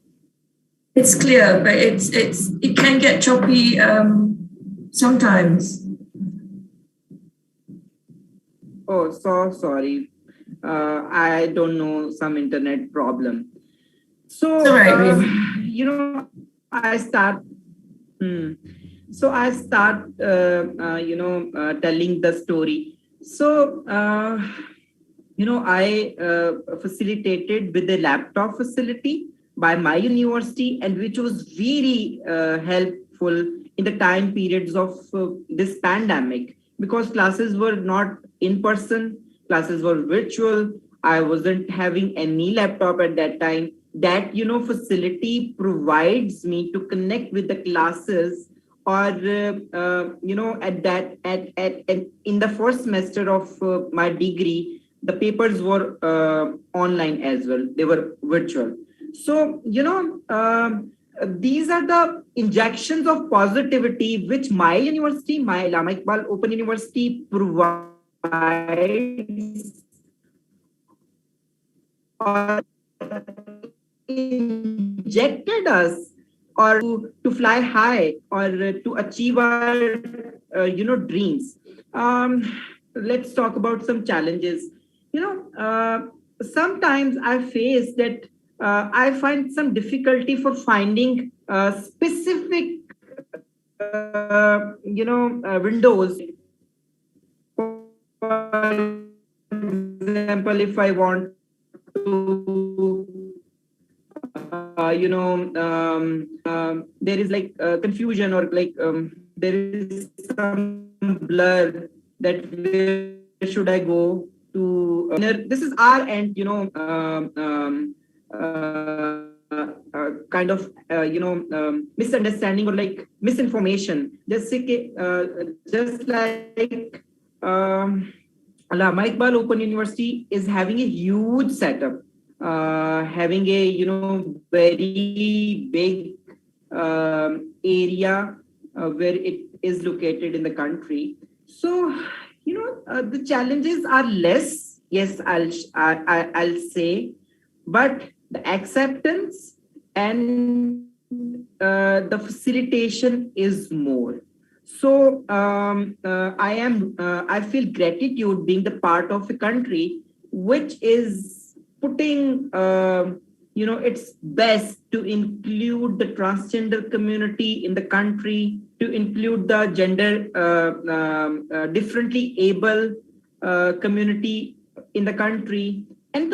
It's clear, but it can get choppy sometimes. Oh, so sorry. I don't know, some internet problem. So, all right, I start. So I start, telling the story. So, I facilitated with a laptop facility by my university, and which was very helpful in the time periods of this pandemic, because classes were not in person, classes were virtual. I wasn't having any laptop at that time. That, facility provides me to connect with the classes, or, in the first semester of my degree, the papers were online as well. They were virtual. So, these are the injections of positivity which my university, my Allama Iqbal Open University, provides or injected us, or to fly high, or to achieve our dreams. Let's talk about some challenges. Sometimes I face that I find some difficulty for finding specific windows. For example, if I want to there is like confusion, or like there is some blur that where should I go to. This is our end, kind of misunderstanding or like misinformation. Just like Allama Iqbal Open University is having a huge setup, having a very big area where it is located in the country. So the challenges are less, yes, I'll say, but the acceptance and the facilitation is more. So I feel gratitude being the part of a country which is putting its best to include the transgender community in the country, to include the gender differently able community in the country, and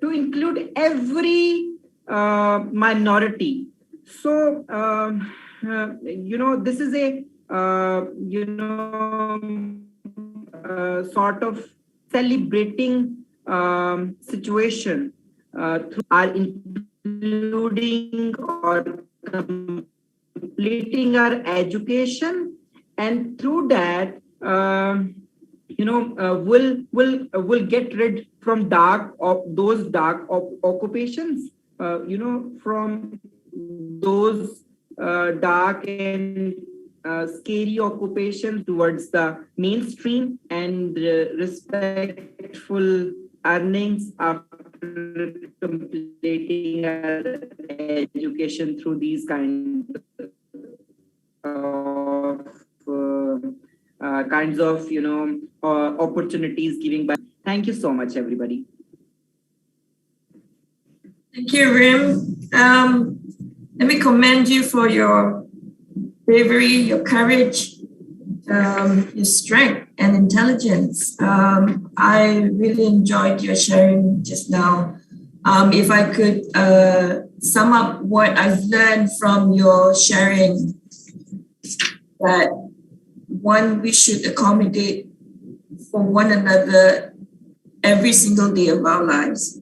to include every minority. So this is a sort of celebrating situation through our including or completing our education, and through that we'll get rid from those dark occupations, from those dark and scary occupations towards the mainstream and respectful earnings after completing our education through these kinds of opportunities giving back. Thank you so much, everybody. Thank you, Reem. Let me commend you for your bravery, your courage, your strength and intelligence. I really enjoyed your sharing just now. If I could sum up what I've learned from your sharing, that one, we should accommodate for one another every single day of our lives,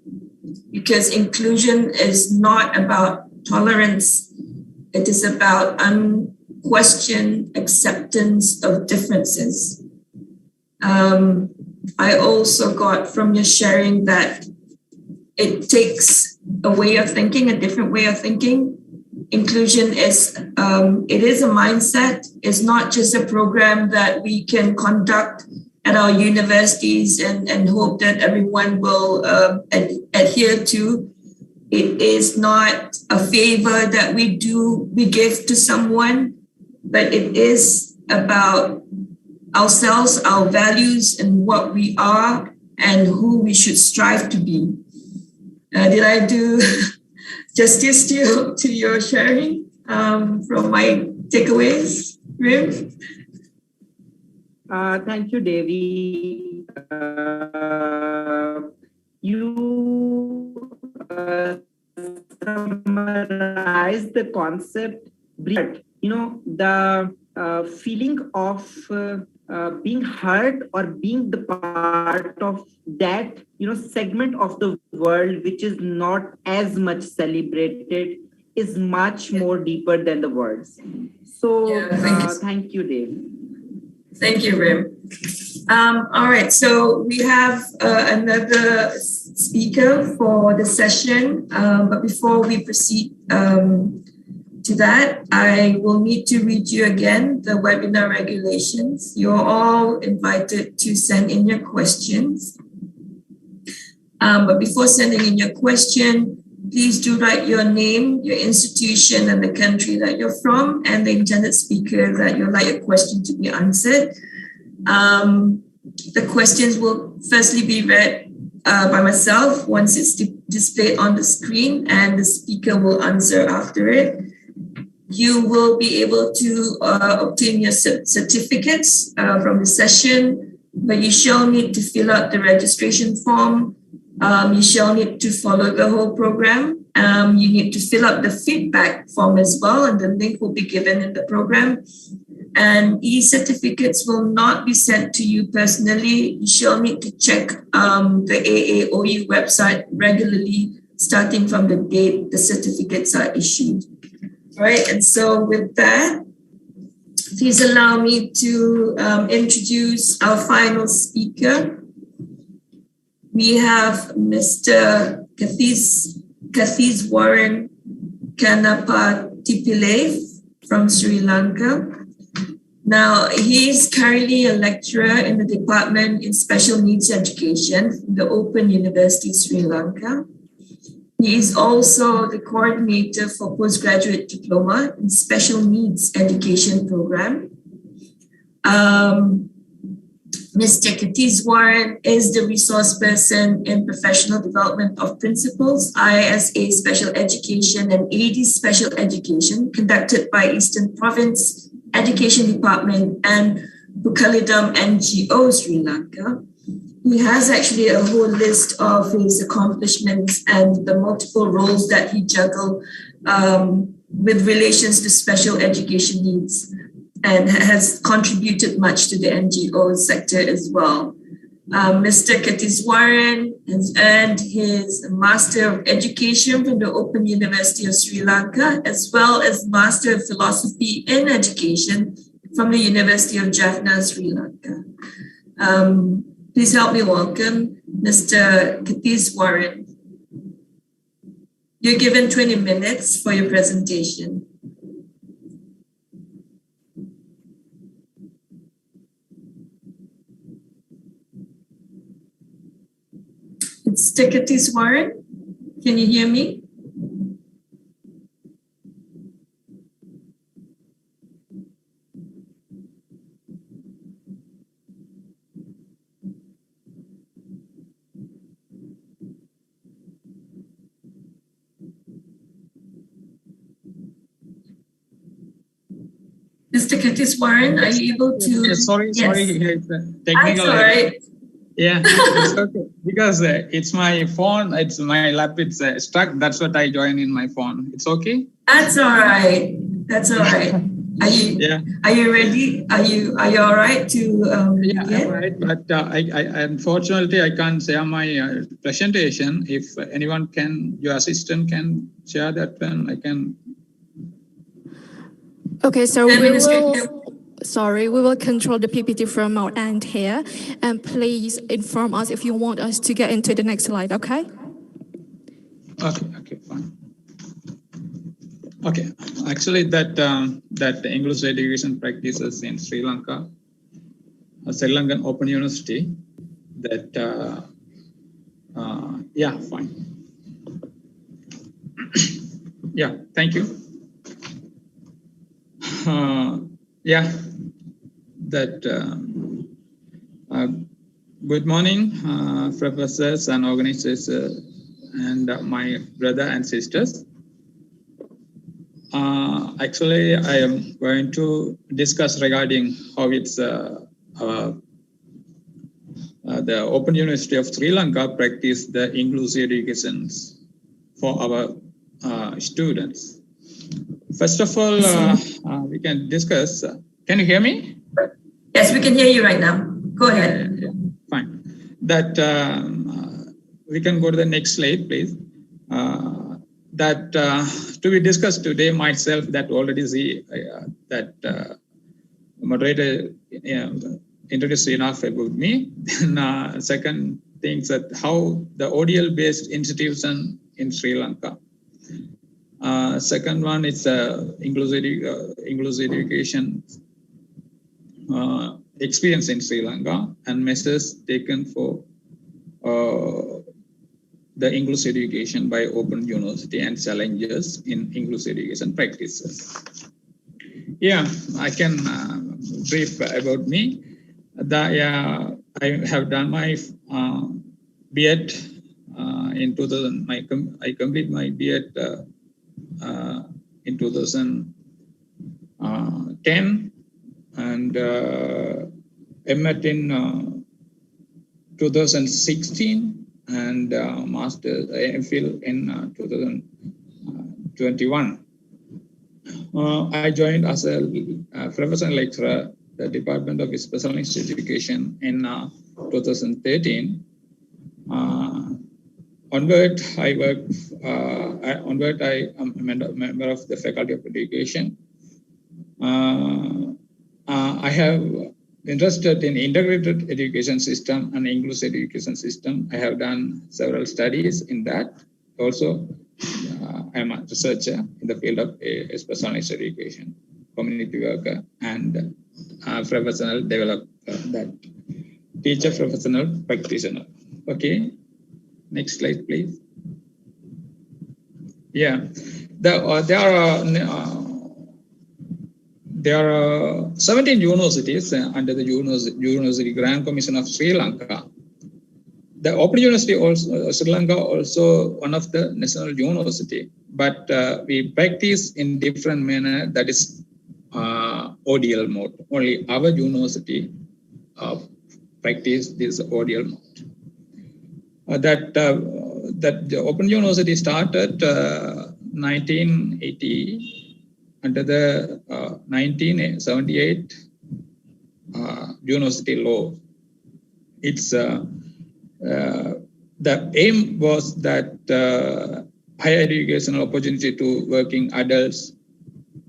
because inclusion is not about tolerance. It is about unquestioned acceptance of differences. I also got from your sharing that it takes a way of thinking, a different way of thinking. Inclusion is, it is a mindset. It's not just a program that we can conduct at our universities and hope that everyone will adhere to. It is not a favor that we give to someone, but it is about ourselves, our values, and what we are and who we should strive to be. Did I do justice to your sharing from my takeaways, Reem? Thank you, Devi. You summarize the concept, but the feeling of being heard or being the part of that segment of the world which is not as much celebrated is much more deeper than the words. So thank you, Dave. Thank you, Reem. All right, so we have another speaker for the session, but before we proceed to that, I will need to read you again the webinar regulations. You're all invited to send in your questions. But before sending in your question, please do write your name, your institution, and the country that you're from, and the intended speaker that you'd like your question to be answered. The questions will firstly be read by myself once it's displayed on the screen, and the speaker will answer after it. You will be able to obtain your certificates from the session, but you shall need to fill out the registration form. You shall need to follow the whole program, You need to fill up the feedback form as well, and the link will be given in the program. And e-certificates will not be sent to you personally. You shall need to check the AAOU website regularly, starting from the date the certificates are issued. All right, and so with that, please allow me to introduce our final speaker. We have Mr. Keetheswaran Kanapathippilai from Sri Lanka. Now, he is currently a lecturer in the Department in Special Needs Education from the Open University Sri Lanka. He is also the coordinator for postgraduate diploma in Special Needs Education program. Mr. Keetheswaran is the resource person in professional development of principals, ISA Special Education and AD Special Education conducted by Eastern Province Education Department and Bukalidam NGO Sri Lanka. He has actually a whole list of his accomplishments and the multiple roles that he juggled with relations to special education needs, and has contributed much to the NGO sector as well. Mr. Keetheswaran has earned his Master of Education from the Open University of Sri Lanka, as well as Master of Philosophy in Education from the University of Jaffna, Sri Lanka. Please help me welcome Mr. Keetheswaran. You're given 20 minutes for your presentation. Mr. Keetheswaran, can you hear me? Mr. Keetheswaran, are you able to? Sorry, yes. Sorry, it's technical. That's all right. Yeah, it's okay. Because it's my phone, it's my laptop, it's stuck. That's what I join in my phone. It's okay? That's all right. That's all right. Are you? Yeah. Are you ready? Are you all right to? Yeah, begin? I'm right. But I unfortunately I can't share my presentation. If anyone can, your assistant can share that, then I can. Okay, so we will control the PPT from our end here, and please inform us if you want us to get into the next slide, okay? Okay, fine. Okay, actually that English education practices in Sri Lanka, Sri Lankan Open University, that, yeah, fine. Yeah, thank you. Yeah, that good morning, professors and organizers and my brother and sisters. Actually, I am going to discuss regarding how it's the Open University of Sri Lanka practice the inclusive education for our students. First of all, we can discuss. Can you hear me? Yes, we can hear you right now. Go ahead. Yeah, fine. That we can go to the next slide, please. That to be discussed today, myself that already see that moderator introduced enough about me. Then second thing is that how the ODL-based institution in Sri Lanka. Second one is inclusive education experience in Sri Lanka and measures taken for the inclusive education by Open University and challenges in inclusive education practices. Yeah, I can brief about me. I have done my B.Ed in 2000. I complete my B.Ed in 2010 and M.Ed in 2016 and Master's MPhil in 2021. I joined as a professor lecturer the Department of Special Needs Education in 2013. Onward, I am a member of the Faculty of Education. I have interested in integrated education system and inclusive education system. I have done several studies in that. Also, I am a researcher in the field of special needs education, community worker, and professional developer, that teacher, professional, practitioner. Okay, next slide, please. Yeah, there are 17 universities under the University Grand Commission of Sri Lanka. The Open University also, Sri Lanka also one of the national university, but we practice in different manner, that is ODL mode. Only our university practice this ODL mode. That the Open University started 1980 under the 1978 university law. It's the aim was that higher educational opportunity to working adults,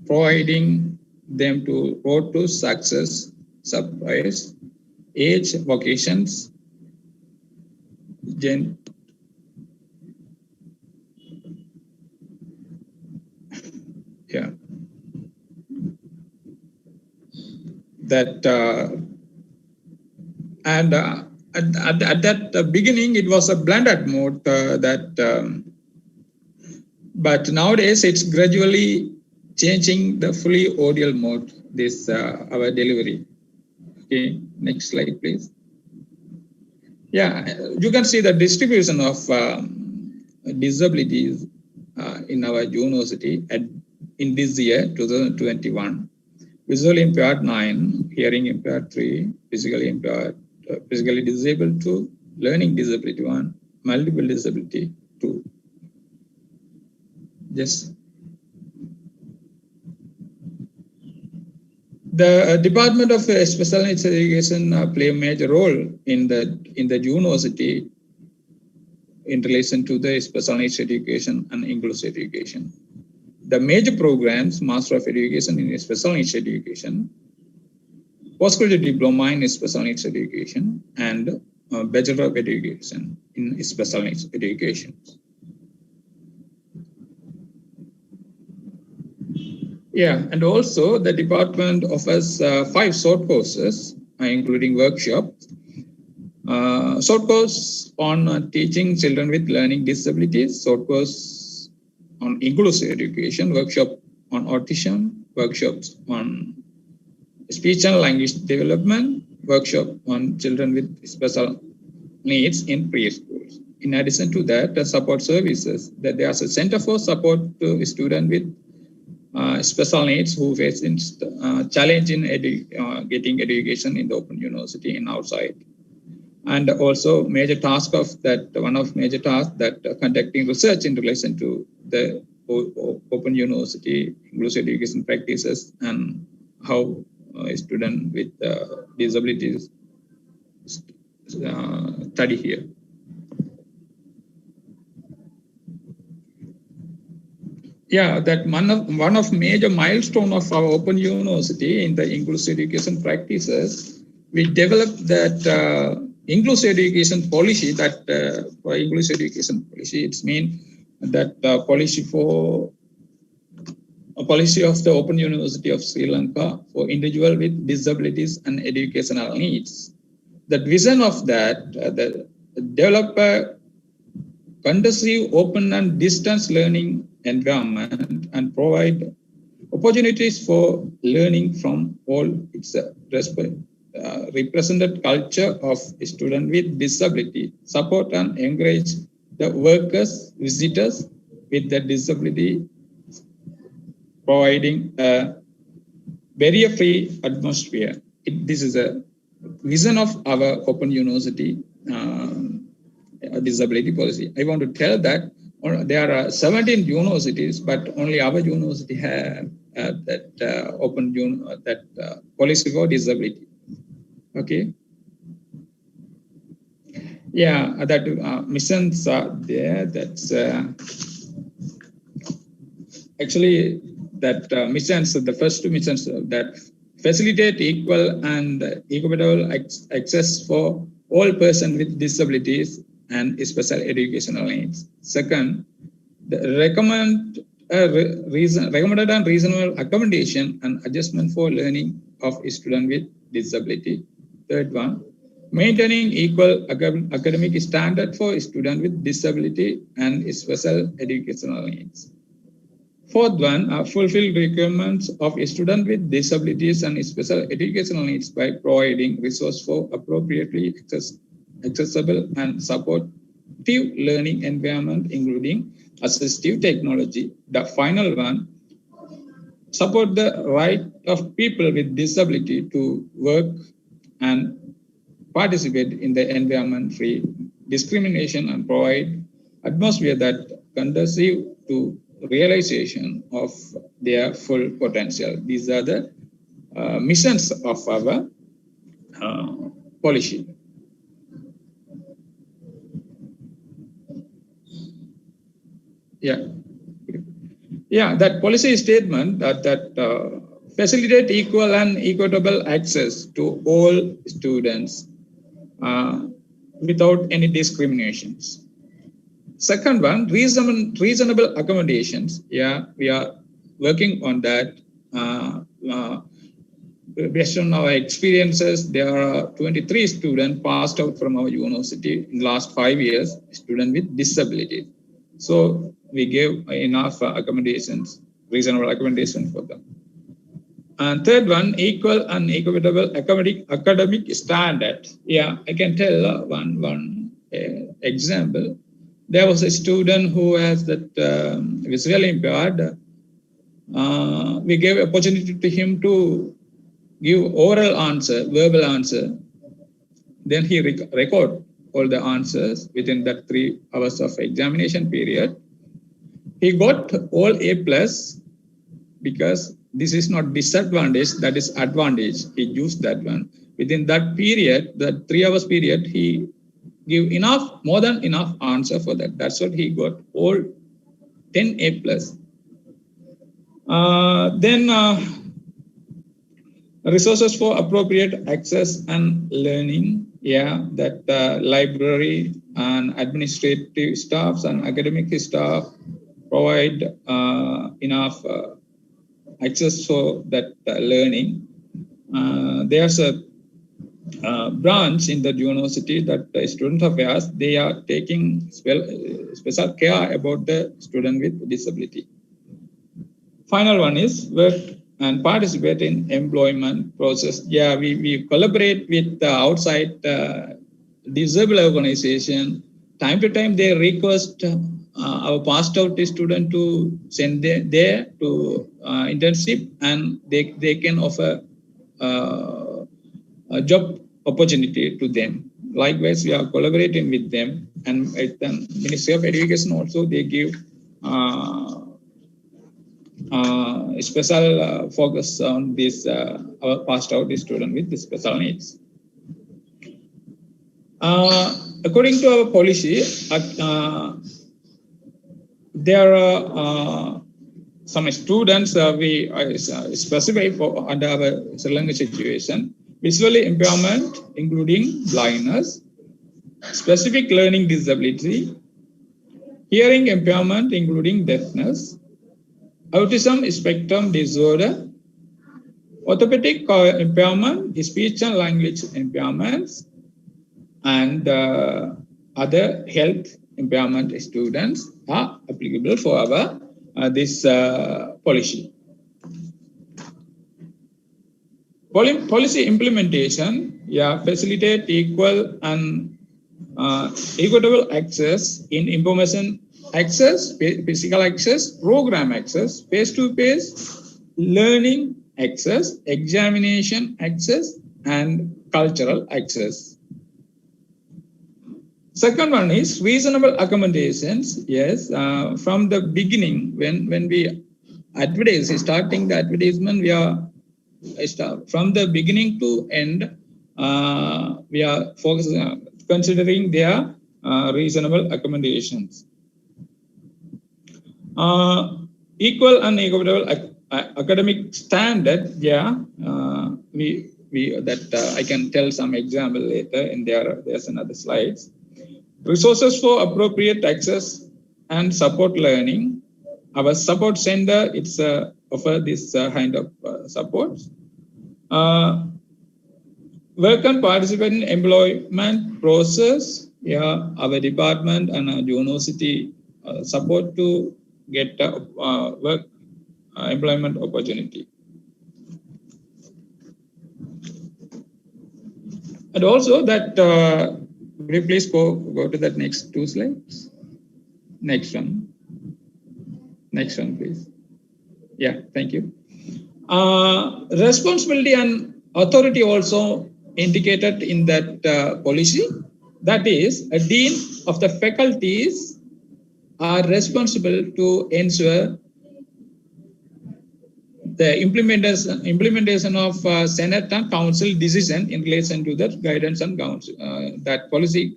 providing them to road to success, surprise, age, vocations, yeah. That and at that beginning it was a blended mode but nowadays it's gradually changing the fully ODL mode, this our delivery. Okay, next slide, please. Yeah, you can see the distribution of disabilities in our university in this year, 2021. Visually impaired 9, hearing impaired 3, physically impaired, physically disabled 2, learning disability 1, multiple disability 2. Yes. The Department of Special Needs Education play a major role in the university in relation to the special needs education and inclusive education. The major programs: Master of Education in Special Needs Education, Postgraduate Diploma in Special Needs Education, and Bachelor of Education in Special Needs Education. Yeah, and also the department offers 5 short courses, including workshops. Short course on teaching children with learning disabilities, short course on inclusive education, workshop on autism, workshops on speech and language development, workshop on children with special needs in preschools. In addition to that, the support services, that there's a center for support to students with special needs who face challenge in getting education in the Open University and outside. And also major task of that, one of major tasks that conducting research in relation to the Open University inclusive education practices and how a student with disabilities study here. Yeah, that one of major milestone of our Open University in the inclusive education practices, we developed that inclusive education policy. That for inclusive education policy, it's mean that policy for a policy of the Open University of Sri Lanka for individual with disabilities and educational needs. The vision of that, the develop a conducive, open and distance learning environment and provide opportunities for learning from all its represented culture of students with disability, support and encourage the workers, visitors with the disability, providing a barrier-free atmosphere. This is a vision of our Open University disability policy. I want to tell that there are 17 universities, but only our university have that open policy for disability. Okay. Yeah, that missions are there. That's actually that missions. The first two missions that facilitate equal and equitable access for all persons with disabilities and special educational needs. Second, the recommended and reasonable accommodation and adjustment for learning of a student with disability. Third one, maintaining equal academic standard for a student with disability and special educational needs. Fourth one, fulfill requirements of a student with disabilities and special educational needs by providing resources for appropriately accessible and supportive learning environment, including assistive technology. The final one, support the right of people with disability to work and participate in the environment free discrimination and provide atmosphere that conducive to realization of their full potential. These are the missions of our policy. Yeah, that policy statement that facilitate equal and equitable access to all students without any discriminations. Second one, reasonable accommodations. Yeah, we are working on that. Based on our experiences, there are 23 students passed out from our university in the last 5 years, students with disabilities. So we gave enough accommodations, reasonable accommodation for them. And third one, equal and equitable academic standard. Yeah, I can tell one example. There was a student who has that visually impaired. We gave opportunity to him to give oral answer, verbal answer. Then he record all the answers within that 3 hours of examination period. He got all A+ because this is not disadvantage, that is advantage. He used that one. Within that period, that 3 hours period, he give enough, more than enough answer for that. That's what he got, all 10 A+. Resources for appropriate access and learning. Yeah, that library and administrative staffs and academic staff provide enough access for that learning. There's a branch in the university that student affairs, they are taking special care about the student with disability. Final one is work and participate in employment process. Yeah, we collaborate with the outside disabled organization. Time to time they request our passed out student to send there to internship, and they can offer a job opportunity to them. Likewise, we are collaborating with them, and at the Ministry of Education also they give special focus on this our passed out student with special needs. According to our policy, there are some students we specify for under our Sri Lanka situation: visually impairment, including blindness, specific learning disability, hearing impairment, including deafness, autism spectrum disorder, orthopedic impairment, speech and language impairments, and other health impairment students are applicable for our this policy. Policy implementation, yeah, facilitate equal and equitable access in information access, physical access, program access, face-to-face learning access, examination access, and cultural access. Second one is reasonable accommodations. Yes, from the beginning, when we advertise, starting the advertisement, we are from the beginning to end, we are focusing, considering their reasonable accommodations. Equal and equitable academic standard. Yeah, I can tell some example later in there. There's another slides. Resources for appropriate access and support learning. Our support center, it's offer this kind of support. Work and participate in employment process. Yeah, our department and our university support to get work employment opportunity. And also that, will you please go to that next two slides? Next one. Next one, please. Yeah, thank you. Responsibility and authority also indicated in that policy. That is, a dean of the faculties are responsible to ensure the implementation of Senate and Council decision in relation to that guidance and that policy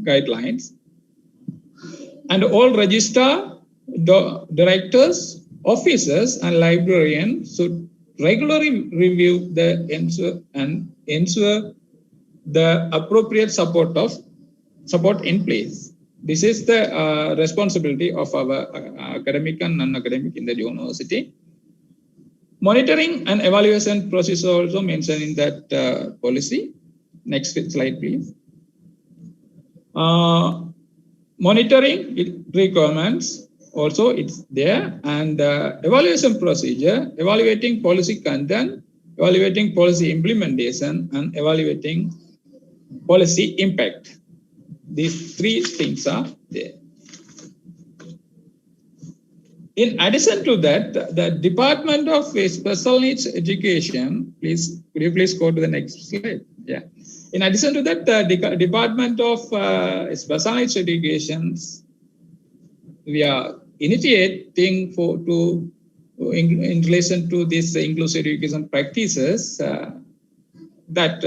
guidelines. And all registrar, directors, officers, and librarians should regularly review the ensure the appropriate support in place. This is the responsibility of our academic and non-academic in the university. Monitoring and evaluation process also mentioned in that policy. Next slide, please. Monitoring requirements also it's there, and evaluation procedure, evaluating policy content, evaluating policy implementation, and evaluating policy impact. These three things are there. In addition to that, the Department of Special Needs Education, please, could you please go to the next slide? Yeah. In addition to that, the Department of Special Needs Education, we are initiating in relation to this inclusive education practices that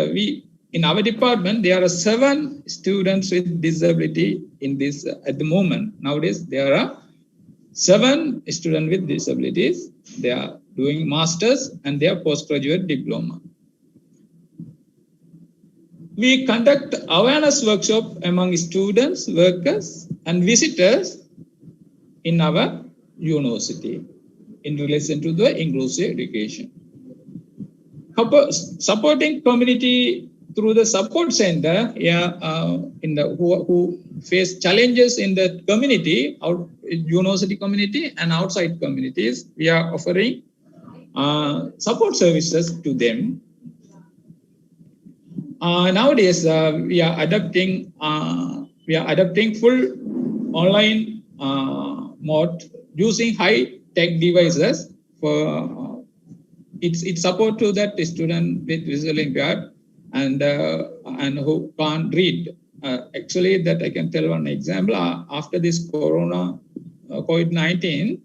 in our department, there are 7 students with disability in this at the moment. Nowadays, there are 7 students with disabilities. They are doing masters and their postgraduate diploma. We conduct awareness workshop among students, workers, and visitors in our university in relation to the inclusive education. Supporting community through the support center, who face challenges in the community, university community and outside communities, we are offering support services to them. Nowadays, we are adopting full online mode using high-tech devices for its support to that student with visual impaired and who can't read. Actually, that I can tell one example. After this COVID-19,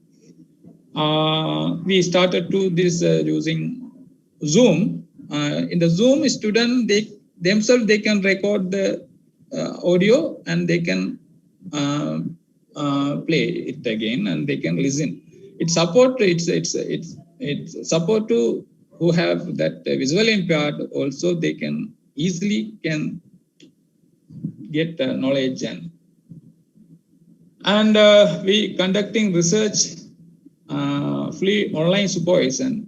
we started to this using Zoom. In the Zoom, student they can record the audio and they can play it again and they can listen. It's support to who have that visual impaired. Also, they can easily get knowledge and we conducting research, free online supervision.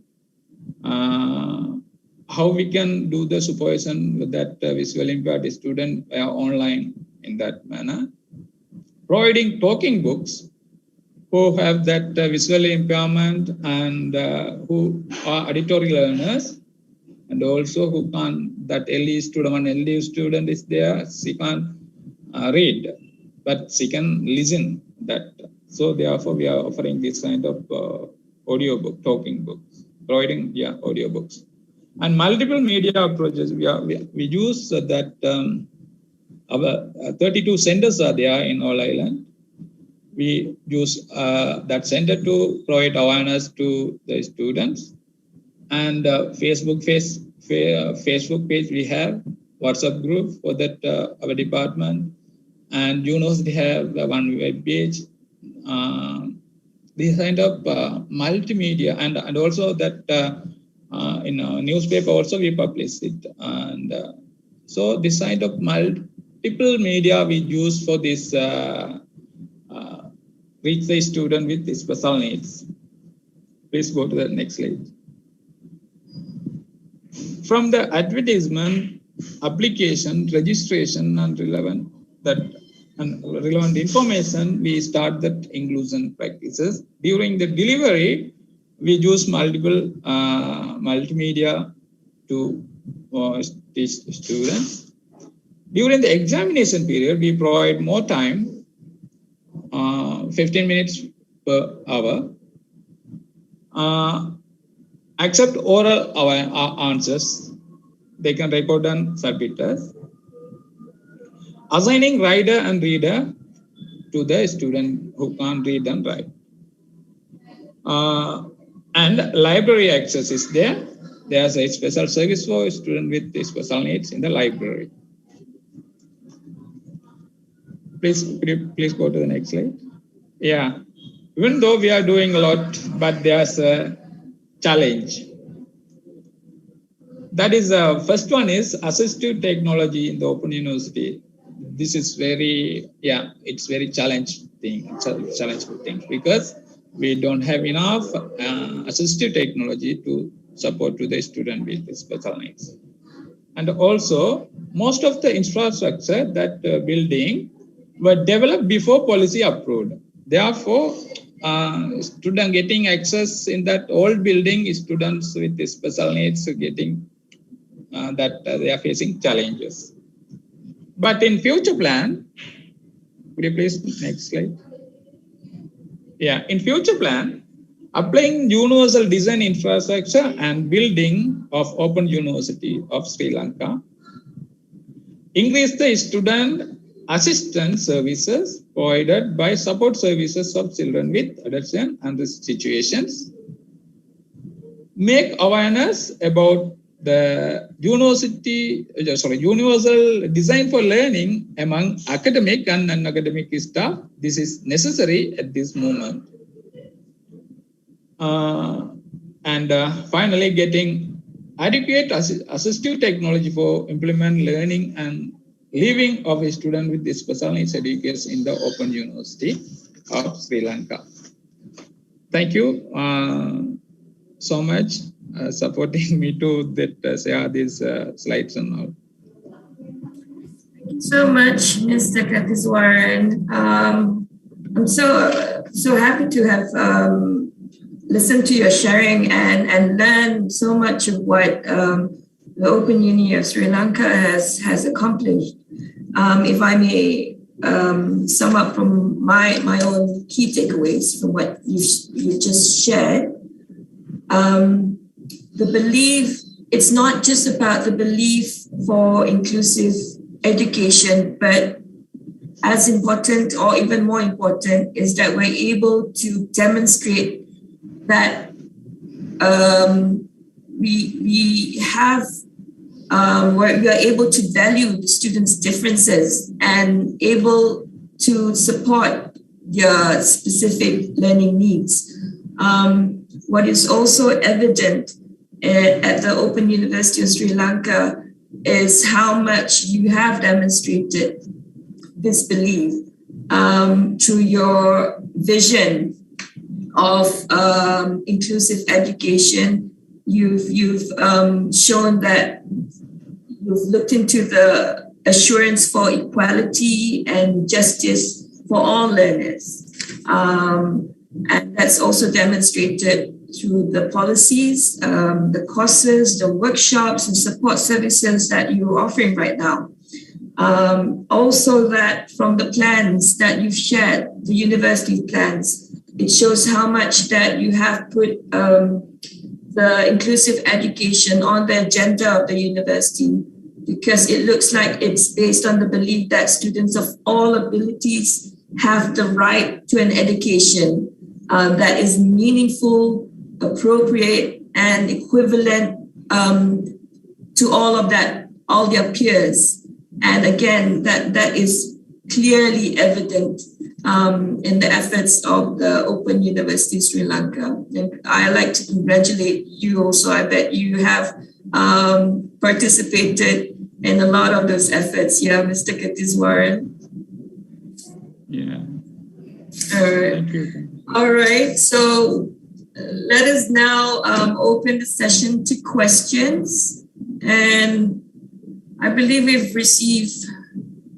How we can do the supervision with that visual impaired student online in that manner. Providing talking books who have that visual impairment and who are auditory learners, and also who can't, that LD student, one LD student is there, she can't read, but she can listen that. So therefore we are offering this kind of audio book, talking books, providing audio books. And multiple media approaches, we use that our 32 centers are there in all island. We use that center to provide awareness to the students. And Facebook page we have, WhatsApp group for that our department, and university have one web page. This kind of multimedia, and also that in a newspaper also we publish it. And so this kind of multiple media we use for this reach the student with the special needs. Please go to the next slide. From the advertisement, application, registration, and relevant information, we start that inclusion practices. During the delivery, we use multiple multimedia to teach students. During the examination period, we provide more time, 15 minutes per hour. Accept oral answers. They can record and submit us. Assigning writer and reader to the student who can't read and write. And library access is there. There's a special service for students with special needs in the library. Please go to the next slide. Yeah, even though we are doing a lot, but there's a challenge. That is, first one is assistive technology in the Open University. This is very, it's very challenging thing because we don't have enough assistive technology to support to the student with special needs. And also, most of the infrastructure that building were developed before policy approved. Therefore, student getting access in that old building, students with special needs getting that they are facing challenges. But in future plan, could you please next slide? Yeah, in future plan, applying universal design infrastructure and building of Open University of Sri Lanka, increase the student assistance services provided by support services of children with addiction and risk situations, make awareness about the universal design for learning among academic and non-academic staff. This is necessary at this moment. And finally, getting adequate assistive technology for implement learning and living of a student with special needs education in the Open University of Sri Lanka. Thank you so much supporting me to share these slides and all. Thank you so much, Mr. Keetheswaran. I'm so happy to have listened to your sharing and learn so much of what the Open Uni of Sri Lanka has accomplished. If I may sum up from my own key takeaways from what you just shared, the belief, it's not just about the belief for inclusive education, but as important or even more important is that we're able to demonstrate that we are able to value the students' differences and able to support their specific learning needs. What is also evident at the Open University of Sri Lanka is how much you have demonstrated this belief through your vision of inclusive education. You've shown that you've looked into the assurance for equality and justice for all learners. And that's also demonstrated through the policies, the courses, the workshops and support services that you're offering right now. Also that from the plans that you've shared, the university plans, it shows how much that you have put the inclusive education on the agenda of the university because it looks like it's based on the belief that students of all abilities have the right to an education that is meaningful, appropriate, and equivalent to all of that, all their peers. And again, that is clearly evident in the efforts of the Open University Sri Lanka. And I like to congratulate you also. I bet you have participated in a lot of those efforts. Yeah, Mr. Keetheswaran. Yeah. Thank you. All right. So let us now open the session to questions. And I believe we've received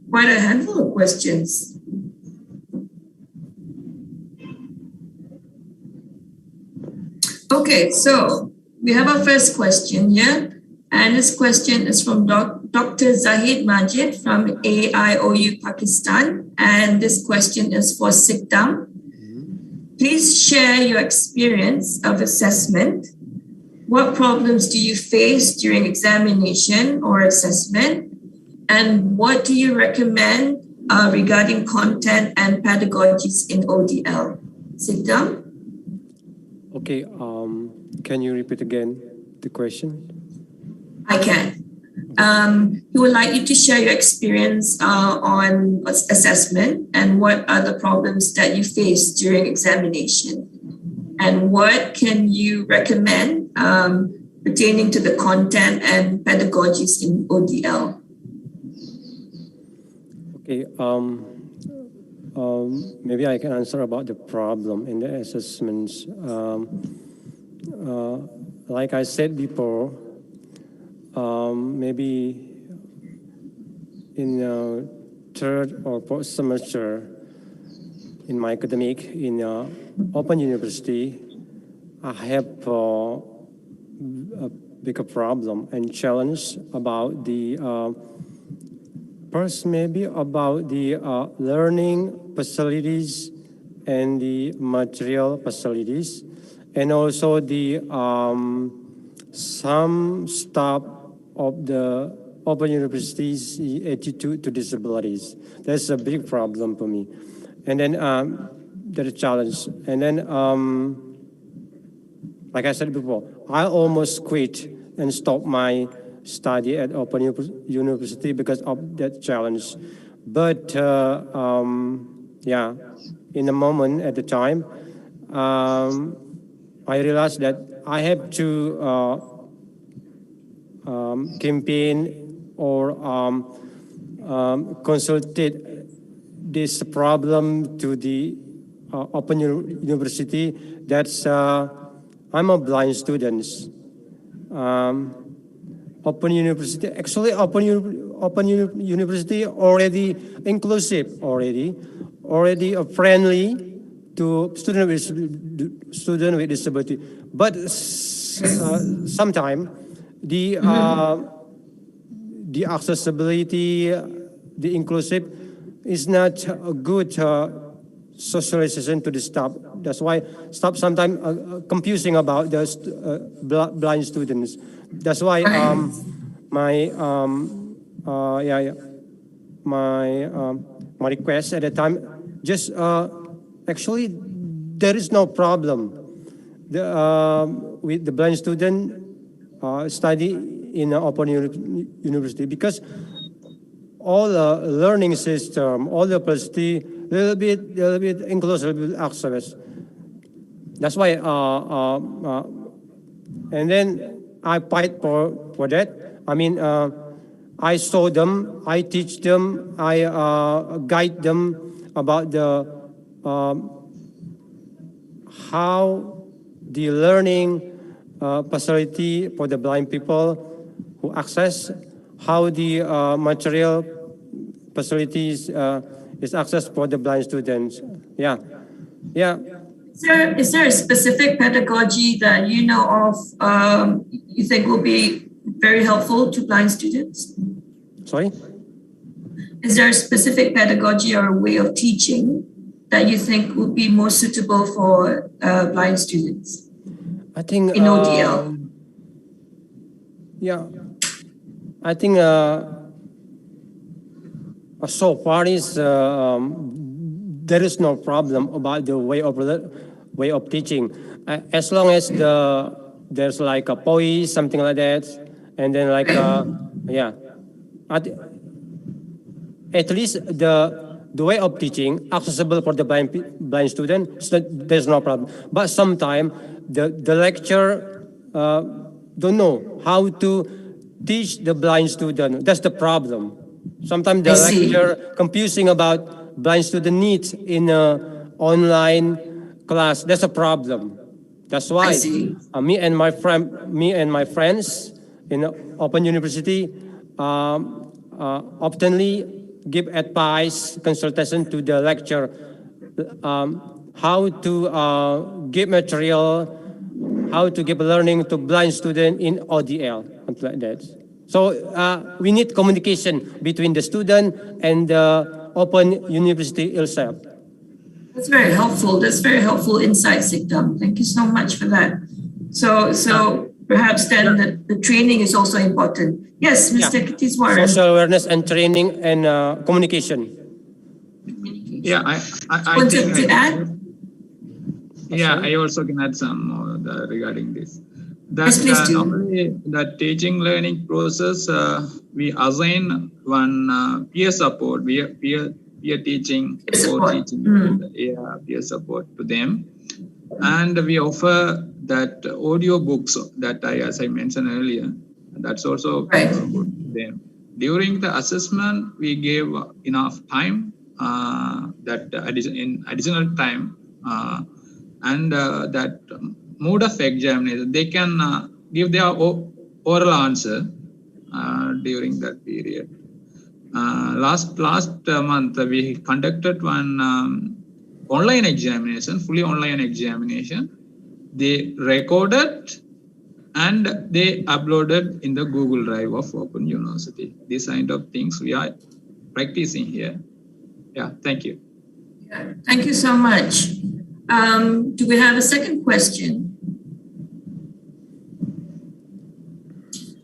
quite a handful of questions. Okay, so we have our first question here. And this question is from Dr. Zahid Majid from AAOU Pakistan. And this question is for Sikdam. Please share your experience of assessment. What problems do you face during examination or assessment? And what do you recommend regarding content and pedagogies in ODL? Sikdam? Okay, can you repeat again the question? I can. He would like you to share your experience on assessment and what are the problems that you face during examination. And what can you recommend pertaining to the content and pedagogies in ODL? Okay, maybe I can answer about the problem in the assessments. Like I said before, maybe in third or fourth semester in my academic in Open University, I have a bigger problem and challenge about the first maybe about the learning facilities and the material facilities, and also the some staff of the Open University's attitude to disabilities. That's a big problem for me. And then the challenge. And then, like I said before, I almost quit and stopped my study at Open University because of that challenge. But yeah, in the moment at the time, I realized that I have to campaign or consulted this problem to the Open University. That's I'm a blind student. Open University, actually Open University already inclusive, already friendly to student with disability. But sometimes the accessibility, the inclusive is not a good socialization to the staff. That's why staff sometimes confusing about the blind students. That's why my request at the time just actually there is no problem with the blind student study in Open University, because all the learning system, all the facility, little bit inclusive access. That's why and then I fight for that. I mean, I show them, I teach them, I guide them about the how the learning facility for the blind people who access, how the material facilities is accessed for the blind students. Yeah. Is there a specific pedagogy that you know of you think will be very helpful to blind students? Sorry? Is there a specific pedagogy or a way of teaching that you think would be more suitable for blind students? I think in ODL. Yeah, I think so far is there is no problem about the way of teaching, as long as there's like a POI, something like that, and then like yeah, at least the way of teaching accessible for the blind student, so there's no problem. But sometimes the lecturer don't know how to teach the blind student. That's the problem. Sometimes the lecturer confusing about blind student needs in online class. That's a problem. That's why me and my friends in Open University oftenly give advice, consultation to the lecturer, how to give material, how to give learning to blind student in ODL, something like that. So we need communication between the student and the Open University itself. That's very helpful. That's very helpful insight, Sikdam. Thank you so much for that. So perhaps then the training is also important. Yes, Mr. Keetheswaran. Social awareness and training and communication. Yeah, I think to add? Yeah, I also can add some more regarding this. That yes, please do. Normally, the teaching learning process, we assign one peer support, peer teaching, peer support to them, and we offer that audio books that as I mentioned earlier. That's also good to them. During the assessment, we gave enough time, additional time, and that mode of examination, they can give their oral answer during that period. Last month, we conducted one online examination, fully online examination. They recorded and they uploaded in the Google Drive of Open University. These kind of things we are practicing here. Yeah, thank you. Yeah, thank you so much. Do we have a second question?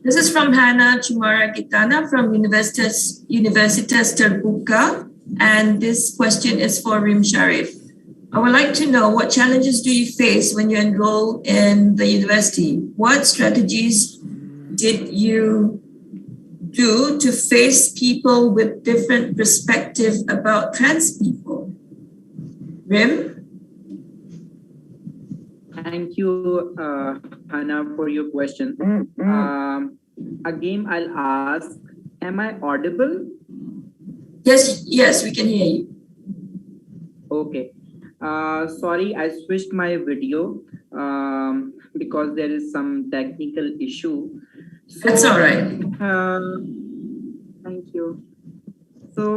This is from Hannah Chumara Gitana from Universitas Terbuka, and this question is for Reem Sharif. I would like to know, what challenges do you face when you enroll in the university? What strategies did you do to face people with different perspective about trans people? Reem? Thank you, Hannah, for your question. Again, I'll ask, am I audible? Yes, we can hear you. Okay. Sorry, I switched my video because there is some technical issue. So, that's all right. Thank you. So,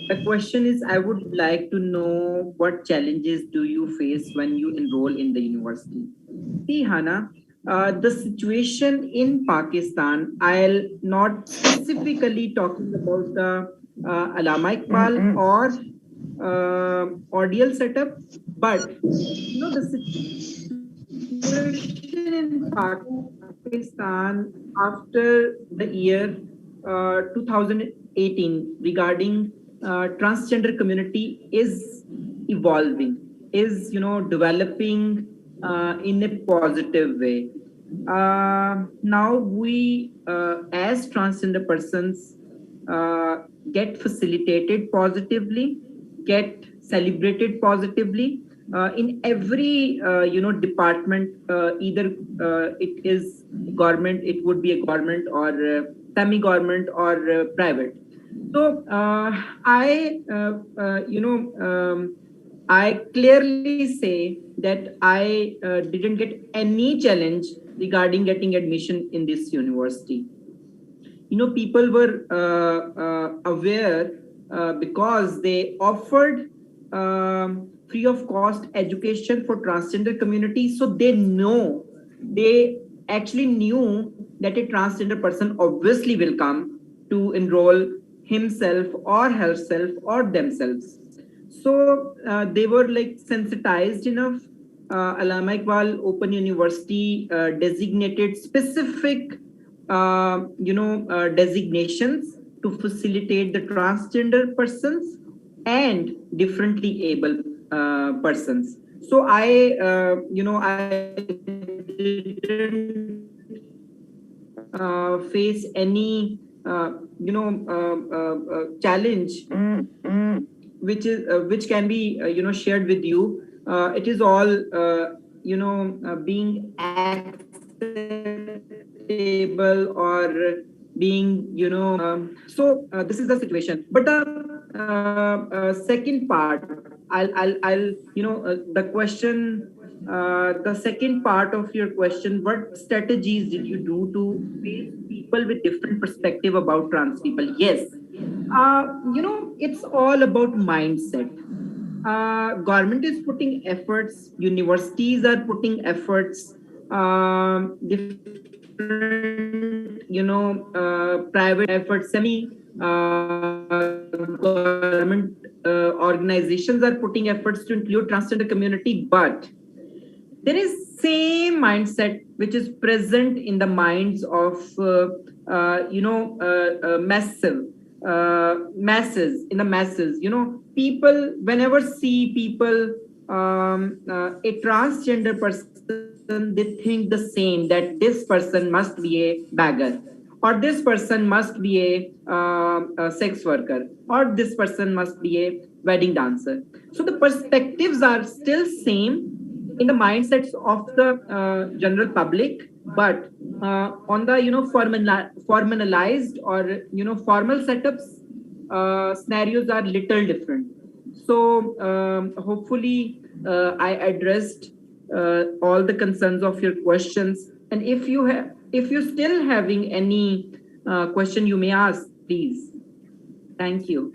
the question is, I would like to know, what challenges do you face when you enroll in the university? See, Hannah, the situation in Pakistan, I'll not specifically talking about the Allama Iqbal or audial setup, but you know, the situation in Pakistan after the year 2018 regarding transgender community is evolving, is developing in a positive way. Now we as transgender persons get facilitated positively, get celebrated positively in every department, either it is government, it would be a government or semi-government or private. So I clearly say that I didn't get any challenge regarding getting admission in this university. People were aware because they offered free of cost education for transgender community. So they actually knew that a transgender person obviously will come to enroll himself or herself or themselves. So they were like sensitized enough. Allama Iqbal Open University designated specific designations to facilitate the transgender persons and differently able persons. So I didn't face any challenge which can be shared with you. It is all being acceptable or being so this is the situation. But the second part, I'll the question, the second part of your question, what strategies did you do to face people with different perspective about trans people? Yes, it's all about mindset. Government is putting efforts, universities are putting efforts, different private efforts, semi government organizations are putting efforts to include transgender community, but there is same mindset which is present in the minds of masses, in the masses. People whenever see people a transgender person, they think the same, that this person must be a beggar, or this person must be a sex worker, or this person must be a wedding dancer. So the perspectives are still same in the mindsets of the general public, but on the formalized or formal setups, scenarios are little different. So hopefully I addressed all the concerns of your questions, and if you're still having any question, you may ask, please. Thank you.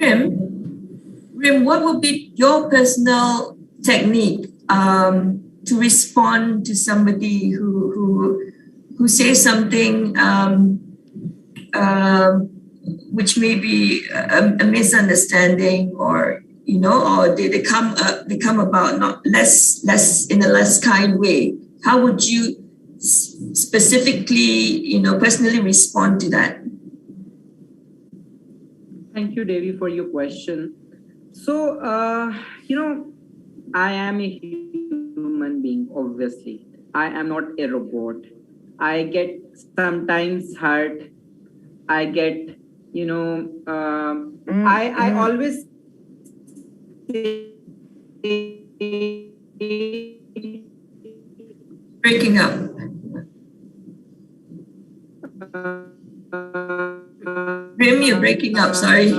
Reem, what would be your personal technique to respond to somebody who says something which may be a misunderstanding, or or they come about not less in a less kind way? How would you specifically, personally respond to that? Thank you, Devi, for your question. So, I am a human being, obviously. I am not a robot. I get sometimes hurt. I get, I always say, breaking up. Reem, you're breaking up, sorry.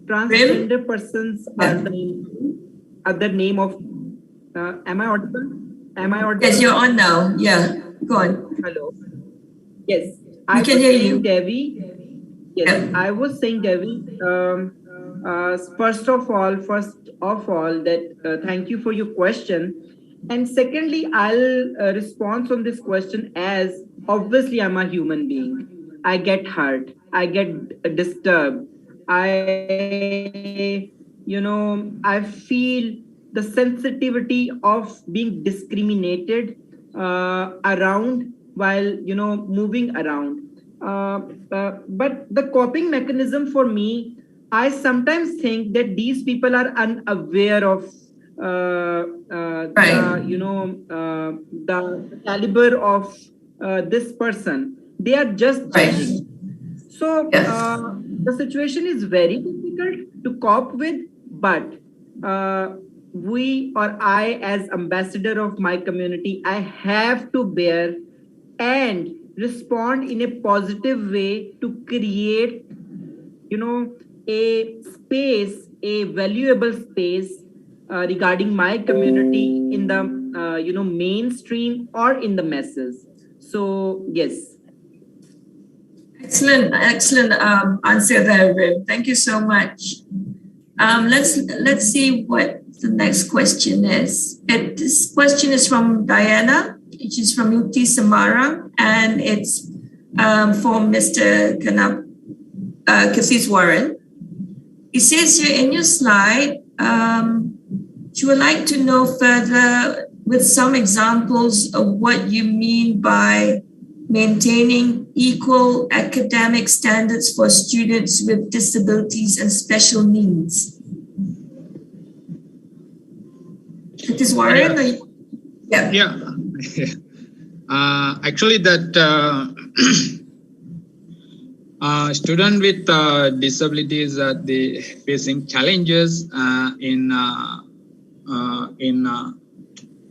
Transgender persons are the name of, am I audible? Yes, you're on now. Yeah, go on. Hello. Yes, I can hear you. Devi. Yes, yeah. I was saying, Devi, first of all, that thank you for your question. And secondly, I'll respond on this question as, obviously, I'm a human being. I get hurt. I get disturbed. I feel the sensitivity of being discriminated around while, moving around. But the coping mechanism for me, I sometimes think that these people are unaware of the caliber of this person. They are just judging. So the situation is very difficult to cope with, but we, or I, as ambassador of my community, I have to bear and respond in a positive way to create, a space, a valuable space regarding my community in the, mainstream or in the masses. So, yes. Excellent answer there, Reem. Thank you so much. Let's see what the next question is. This question is from Diana, which is from UT Semarang, and it's for Mr. Keetheswaran. It says here in your slide, you would like to know further with some examples of what you mean by maintaining equal academic standards for students with disabilities and special needs. Keetheswaran, yeah. Actually, that students with disabilities they facing challenges in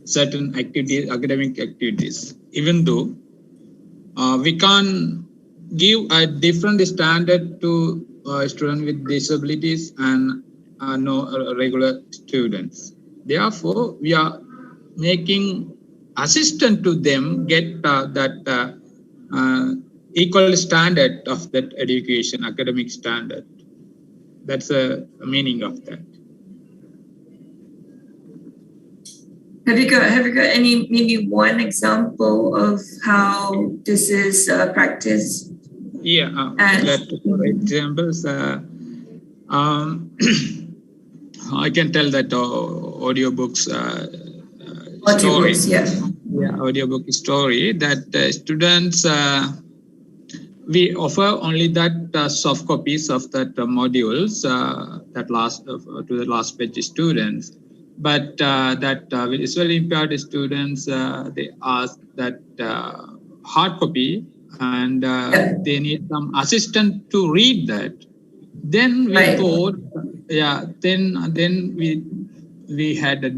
certain activities, academic activities. Even though we can't give a different standard to students with disabilities and no regular students. Therefore, we are making assistant to them get that equal standard of that education, academic standard. That's the meaning of that. Have you got any, maybe one example of how this is practiced? Yeah, that for examples, I can tell that audiobooks story. Yeah, audiobook story that students we offer only that soft copies of that modules that last to the last page students. But that with visually impaired students, they ask that hard copy, and they need some assistant to read that. Then we thought, then we had a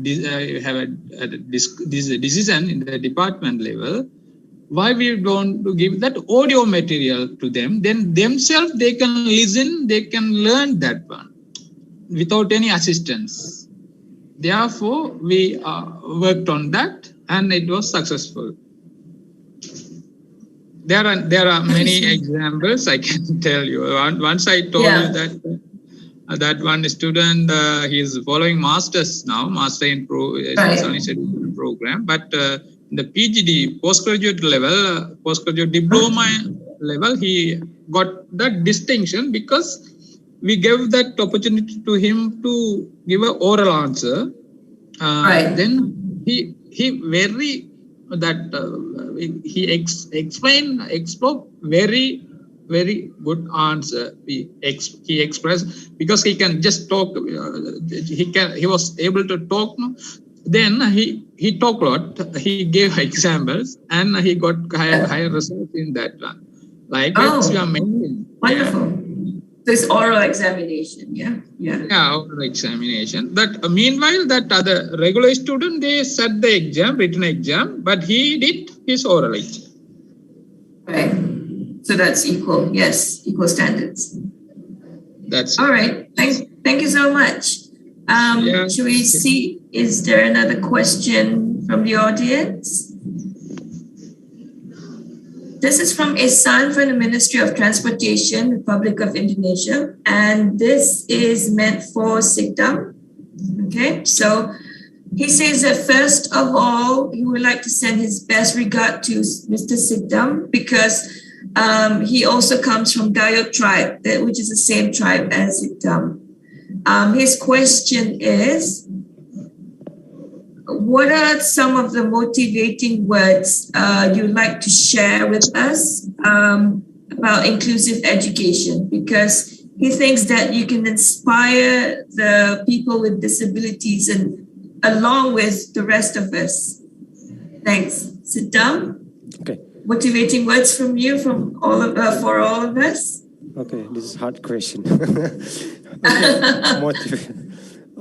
decision in the department level. Why we don't give that audio material to them? Then themselves they can listen, they can learn that one without any assistance. Therefore, we worked on that, and it was successful. There are many examples I can tell you. Once I told you that one student he is following masters now, master in program, but the PGD postgraduate level, postgraduate diploma level, he got that distinction because we gave that opportunity to him to give an oral answer. Then he very that explained very good answer. He expressed because he can just talk. He was able to talk. Then he talked a lot. He gave examples and he got higher results in that one. Like we are making. Wonderful. This oral examination, oral examination. But meanwhile, that other regular student, they sat the exam, written exam, but he did his oral exam. Right. So that's equal, equal standards. That's all right. Thank you so much. Should we see? Is there another question from the audience? This is from Ihsan from the Ministry of Transportation, Republic of Indonesia, and this is meant for Sikdam. Okay, so he says that first of all, he would like to send his best regard to Mr. Sikdam because he also comes from Gayo tribe, which is the same tribe as Sikdam. His question is, what are some of the motivating words you'd like to share with us about inclusive education? Because he thinks that you can inspire the people with disabilities and along with the rest of us. Thanks. Sit down. Okay. Motivating words from you, for all of us. Okay, this is a hard question.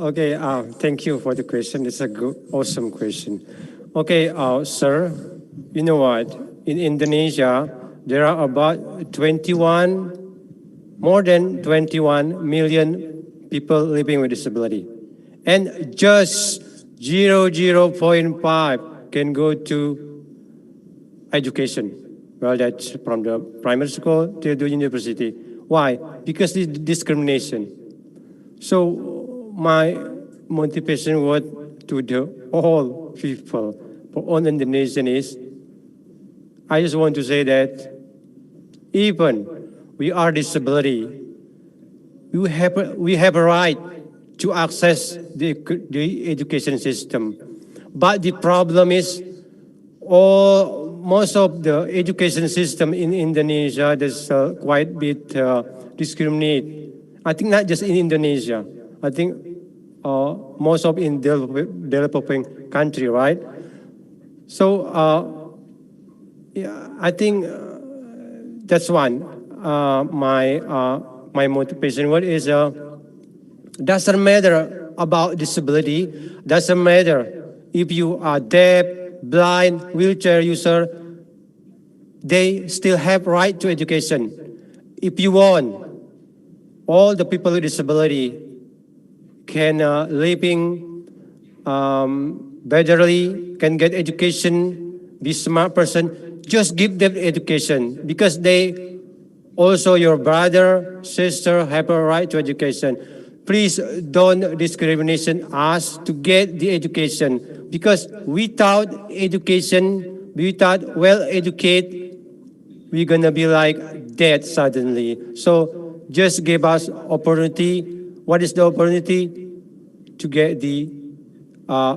Okay, thank you for the question. It's a good, awesome question. Okay, sir, you know what? In Indonesia, there are about more than 21 million people living with disability. And just 0.5 can go to education. Well, that's from the primary school to the university. Why? Because it's discrimination. So my motivation word to the all people, for all Indonesian is, I just want to say that even we are disability, we have a right to access the education system. But the problem is, all most of the education system in Indonesia, there's quite a bit discriminate. I think not just in Indonesia. I think most of in developing country, right? So yeah, I think that's one. My motivation. What is doesn't matter about disability. Doesn't matter if you are deaf, blind, wheelchair user. They still have right to education. If you want, all the people with disability can living betterly, can get education, be smart person. Just give them education because they also your brother, sister have a right to education. Please don't discrimination us to get the education because without education, without well educated, we're gonna be like dead suddenly. So just give us opportunity. What is the opportunity? To get the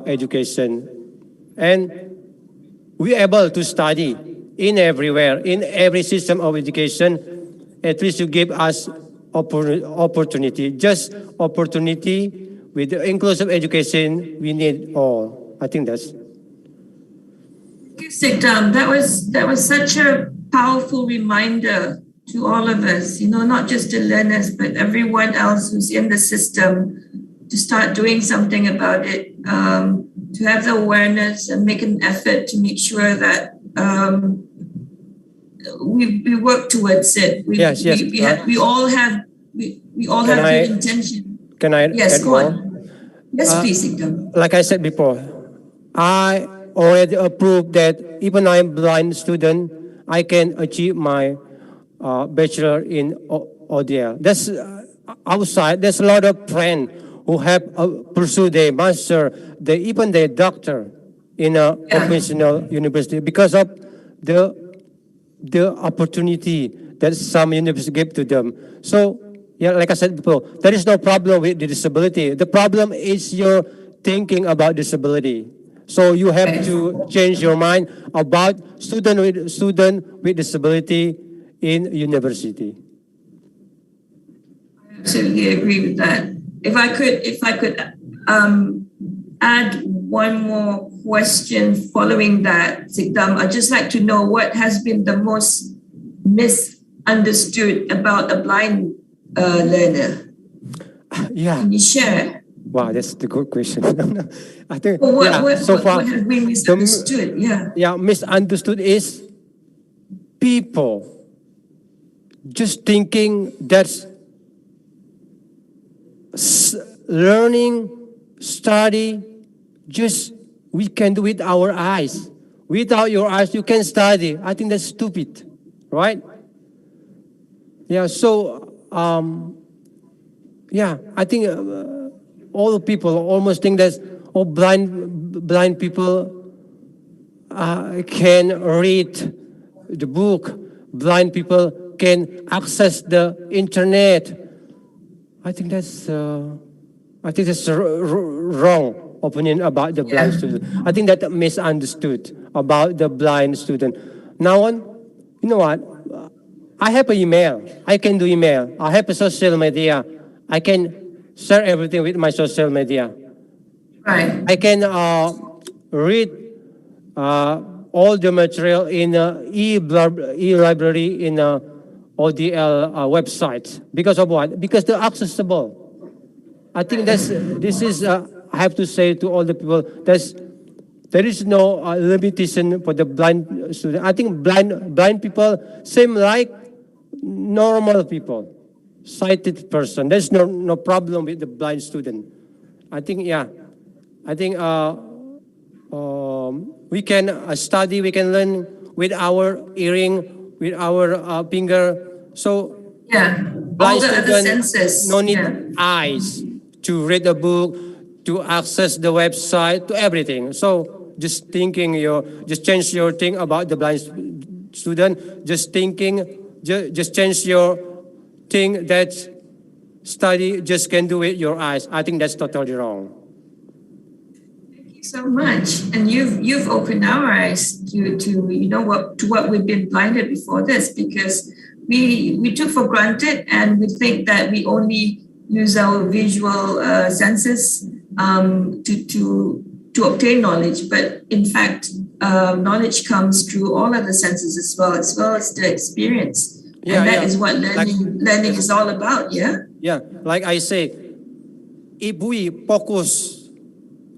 education. And we're able to study in everywhere, in every system of education. At least you give us opportunity. Just opportunity with the inclusive education, we need all. I think that's. Thank you, Sikdam. That was such a powerful reminder to all of us, not just the learners, but everyone else who's in the system to start doing something about it, to have the awareness and make an effort to make sure that we work towards it. We all have good intention. Can I? Yes, go more? on. Yes, please, Sikdam. Like I said before, I already approved that even I'm blind student, I can achieve my bachelor in ODL. That's outside. There's a lot of friends who have pursued their master, even their doctor in a conventional university because of the opportunity that some universities give to them. So, yeah, like I said before, there is no problem with the disability. The problem is your thinking about disability. So you have to change your mind about student with disability in university. I absolutely agree with that. If I could add one more question following that, Sikdam, I'd just like to know what has been the most misunderstood about a blind learner. Yeah. Can you share? Wow, that's a good question. I think what has been misunderstood? Misunderstood is people just thinking that's learning, study, just we can do with our eyes. Without your eyes, you can study. I think that's stupid, right? Yeah. So, I think all the people almost think that blind people can read the book. Blind people can access the internet. I think that's wrong opinion about the blind student. I think that misunderstood about the blind student. Now on, you know what? I have an email. I can do email. I have a social media. I can share everything with my social media. Right. I can read all the material in e-library in ODL website. Because of what? Because they're accessible. I think this is, I have to say to all the people, there is no limitation for the blind student. I think blind people seem like normal people, sighted person. There's no problem with the blind student. I think, we can study, we can learn with our hearing, with our finger. So, all the other senses. No need eyes to read a book, to access the website, to everything. So just change your thing about the blind student. Just change your thing that study just can do with your eyes. I think that's totally wrong. So much, and you've opened our eyes to what we've been blinded before this, because we took for granted and we think that we only use our visual senses to obtain knowledge, but in fact knowledge comes through all other senses as well as the experience. And that is what learning is all about. Yeah, like I say, if we focus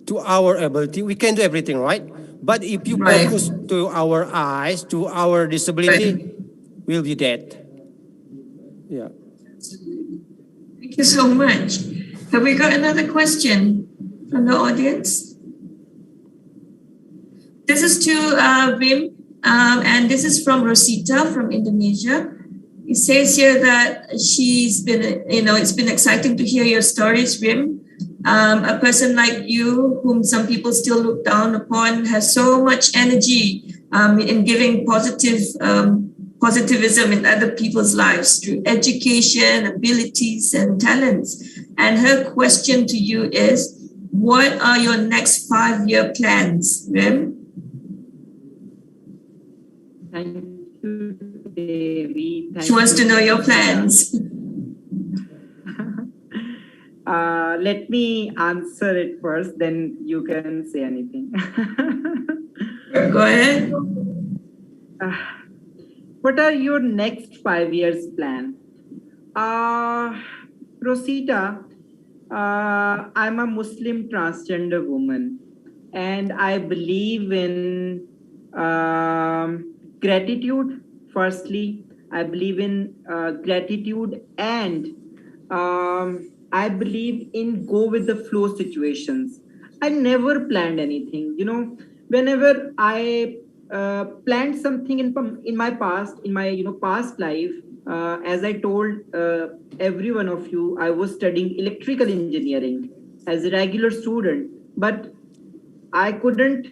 to our ability, we can do everything, right? But if you focus to our eyes, to our disability, we'll be dead. Yeah. Thank you so much. Have we got another question from the audience? This is to Reem, and this is from Rosita from Indonesia. It says here that she's been, it's been exciting to hear your stories, Reem. A person like you, whom some people still look down upon, has so much energy in giving positivism in other people's lives through education, abilities, and talents. And her question to you is, what are your next 5-year plans, Reem? Thank you, Devi. She wants to know your plans. Let me answer it first, then you can say anything. Go ahead. What are your next 5 years plan? Rosita, I'm a Muslim transgender woman, and I believe in gratitude. Firstly, I believe in gratitude, and I believe in go with the flow situations. I never planned anything. Whenever I planned something in my past, in my past life, as I told every one of you, I was studying electrical engineering as a regular student, but I couldn't.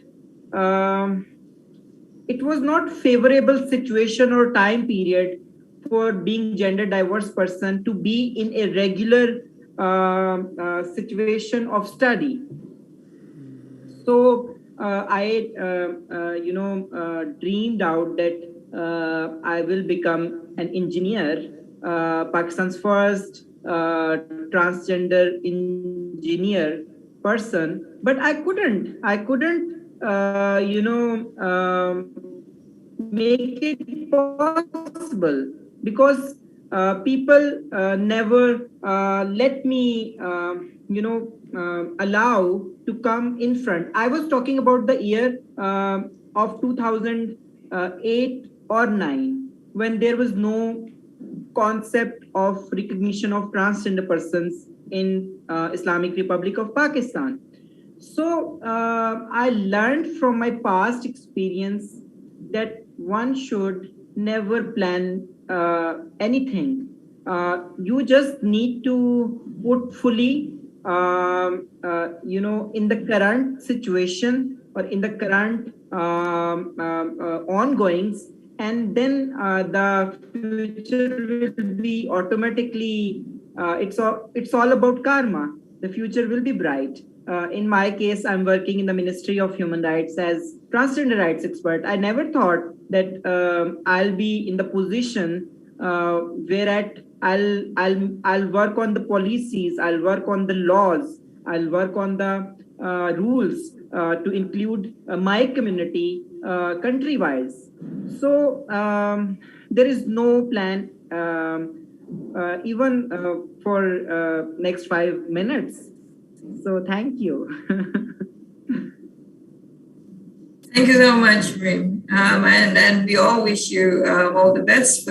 It was not favorable situation or time period for being gender diverse person to be in a regular situation of study. So I dreamed out that I will become an engineer, Pakistan's first transgender engineer person, but I couldn't make it possible because people never let me allow to come in front. I was talking about the year of 2008 or 9, when there was no concept of recognition of transgender persons in Islamic Republic of Pakistan. So I learned from my past experience that one should never plan anything. You just need to put fully, in the current situation or in the current ongoings, and then the future will be automatically. It's all about karma. The future will be bright. In my case, I'm working in the Ministry of Human Rights as transgender rights expert. I never thought that I'll be in the position whereat I'll work on the policies, I'll work on the laws, I'll work on the rules to include my community country-wise. So there is no plan even for next 5 minutes. So thank you. Thank you so much, Reem. And we all wish you all the best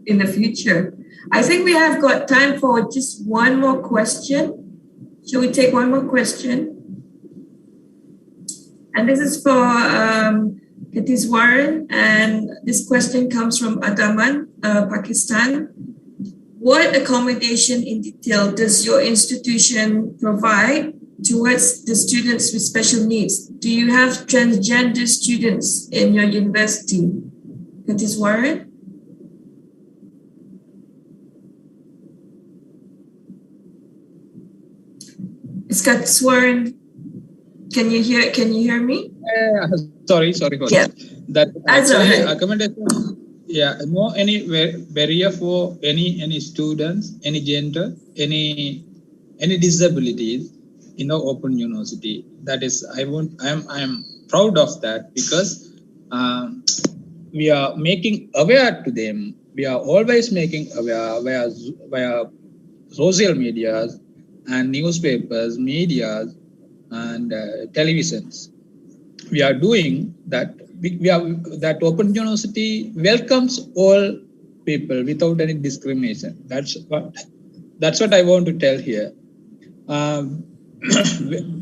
in the future. I think we have got time for just one more question. Shall we take one more question? And this is for Keetheswaran, and this question comes from Adaman, Pakistan. What accommodation in detail does your institution provide towards the students with special needs? Do you have transgender students in your university? Keetheswaran? Is Keetheswaran Can you hear me? Sorry for Yeah. that. That's Actually, all right. accommodation. Yeah, no any barrier for any students, any gender, any disabilities in the open university. That is, I'm proud of that because we are making aware to them. We are always making aware via social medias and newspapers, medias, and televisions. We are doing that. We are that open university welcomes all people without any discrimination. That's what I want to tell here.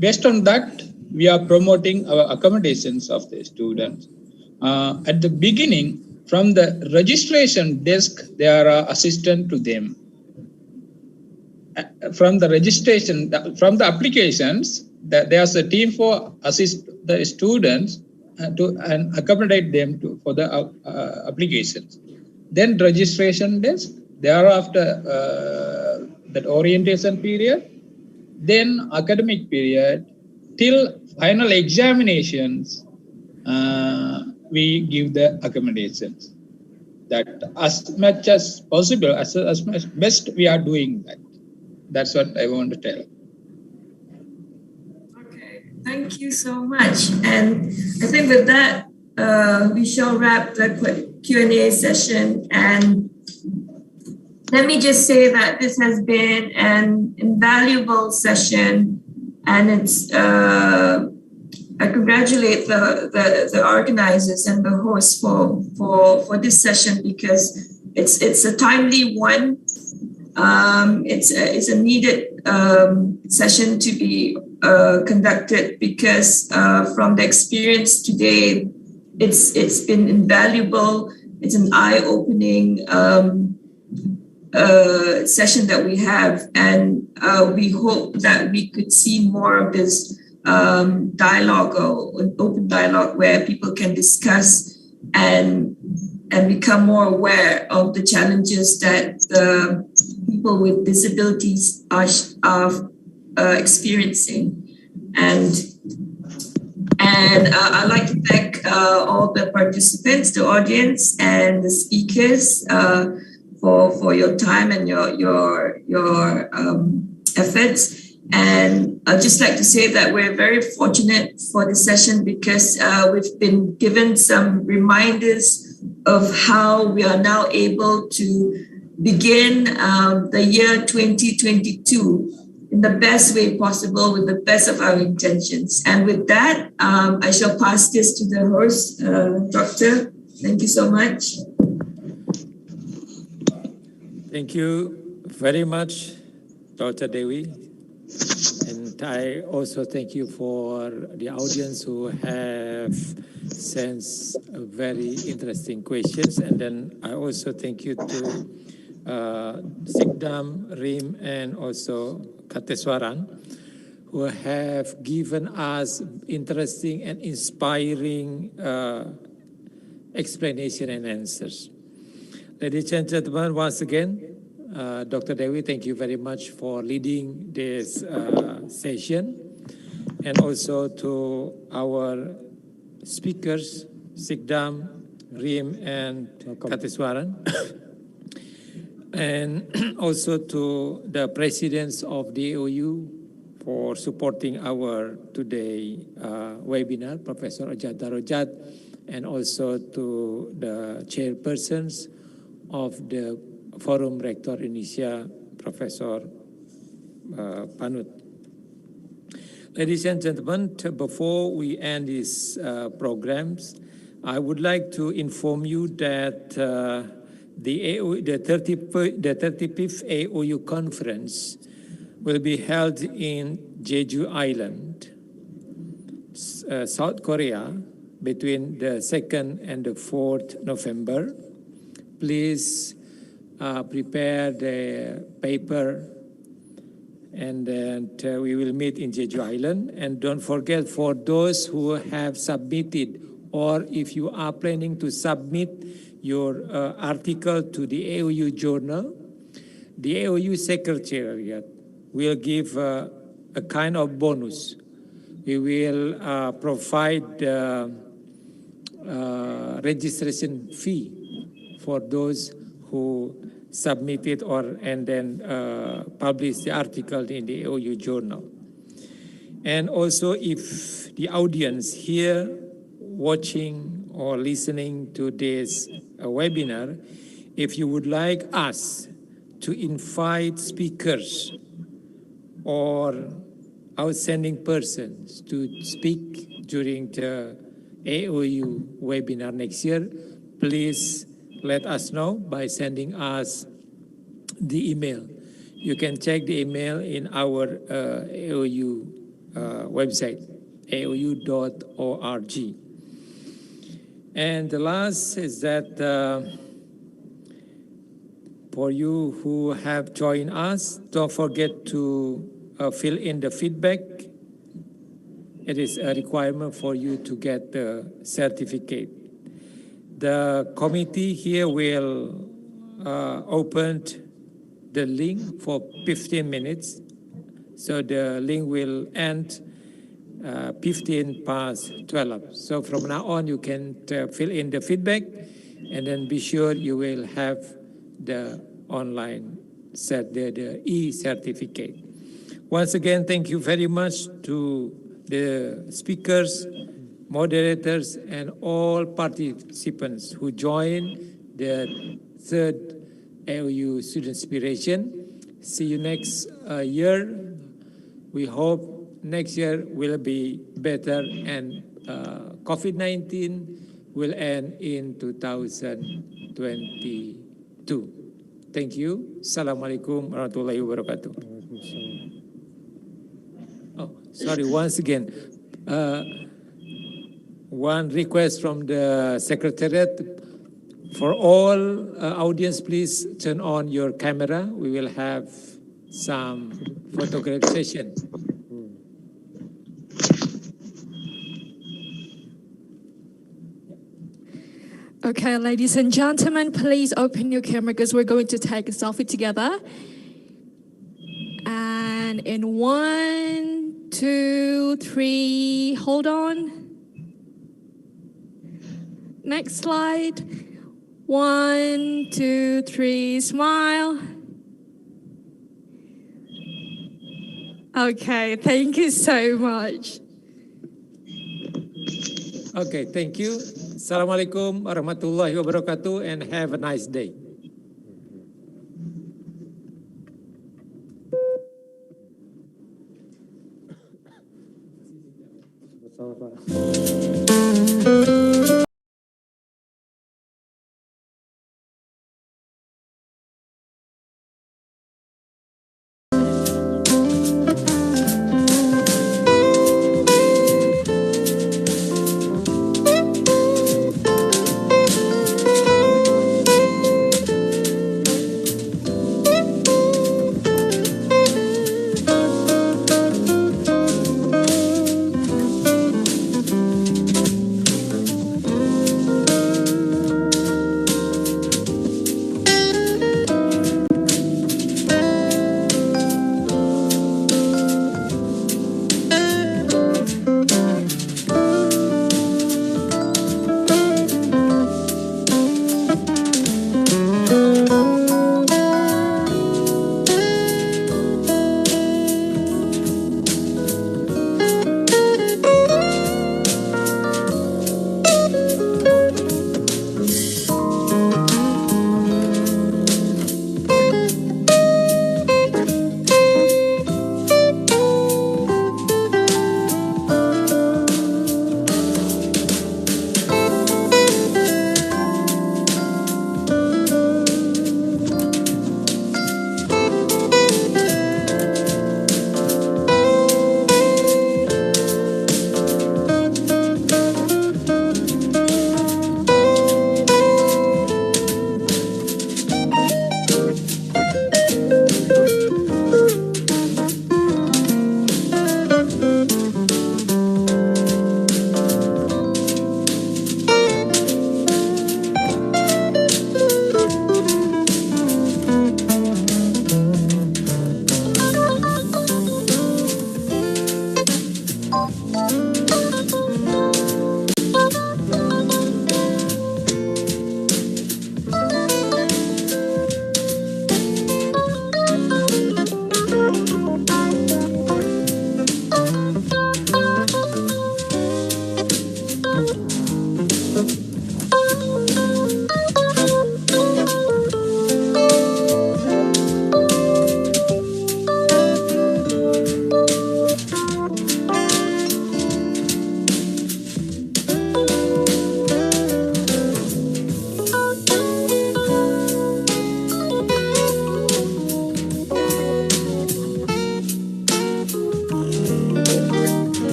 Based on that, we are promoting our accommodations of the students. At the beginning, from the registration desk, there are assistants to them. From the registration, from the applications, there's a team for assist the students and accommodate them for the applications. Then registration desk, thereafter that orientation period, then academic period, till final examinations, we give the accommodations. That as much as possible, as much best we are doing that. That's what I want to tell. Okay, thank you so much. And I think with that, we shall wrap the Q&A session. And let me just say that this has been an invaluable session, and it's I congratulate the organizers and the hosts for this session because it's a timely one. It's a needed session to be conducted because from the experience today, it's been invaluable. It's an eye-opening session that we have, and we hope that we could see more of this dialogue or an open dialogue where people can discuss and become more aware of the challenges that people with disabilities are experiencing. And I'd like to thank all the participants, the audience, and the speakers for your time and your efforts. And I'd just like to say that we're very fortunate for this session because we've been given some reminders of how we are now able to begin the year 2022 in the best way possible with the best of our intentions. And with that, I shall pass this to the host, Doctor. Thank you so much. Thank you very much, Dr. Dewi. And I also thank you for the audience who have sent very interesting questions. And then I also thank you to Sikdam, Reem, and also Keetheswaran, who have given us interesting and inspiring explanation and answers. Ladies and gentlemen, once again, Dr. Dewi, thank you very much for leading this session, and also to our speakers, Sikdam, Reem, and Keetheswaran, and also to the presidents of the AAOU for supporting our today webinar, Professor Ojata Rojat, and also to the chairpersons of the Forum Rector Indonesia, Professor Panut. Ladies and gentlemen, before we end these programs, I would like to inform you that the 35th AAOU conference will be held in Jeju Island, South Korea, between the 2nd and the 4th November. Please prepare the paper, and then we will meet in Jeju Island. And don't forget, for those who have submitted, or if you are planning to submit your article to the AAOU journal, the AAOU Secretariat will give a kind of bonus we will provide registration fee for those who submitted and then publish the article in the AAOU journal. And also, if the audience here watching or listening to this webinar, if you would like us to invite speakers or outstanding persons to speak during the AAOU webinar next year, please let us know by sending us the email. You can check the email in our AAOU website, aou.org. And the last is that for you who have joined us, don't forget to fill in the feedback. It is a requirement for you to get the certificate. The committee here will open the link for 15 minutes. So the link will end 15 past 12. So from now on, you can fill in the feedback, and then be sure you will have the online the E-Certificate. Once again, thank you very much to the speakers, moderators, and all participants who joined the third AAOU StudentSpiration. See you next year. We hope next year will be better, and COVID-19 will end in 2022. Thank you. Assalamualaikum warahmatullahi wabarakatuh. Oh, sorry, once again. One request from the Secretariat. For all audience, please turn on your camera. We will have some photograph session. Okay, ladies and gentlemen, please open your camera because we're going to take a selfie together. And in 1, 2, 3, hold on. Next slide. 1, 2, 3, smile. Okay, thank you so much. Okay, thank you. Assalamualaikum warahmatullahi wabarakatuh, and have a nice day.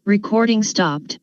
Recording stopped.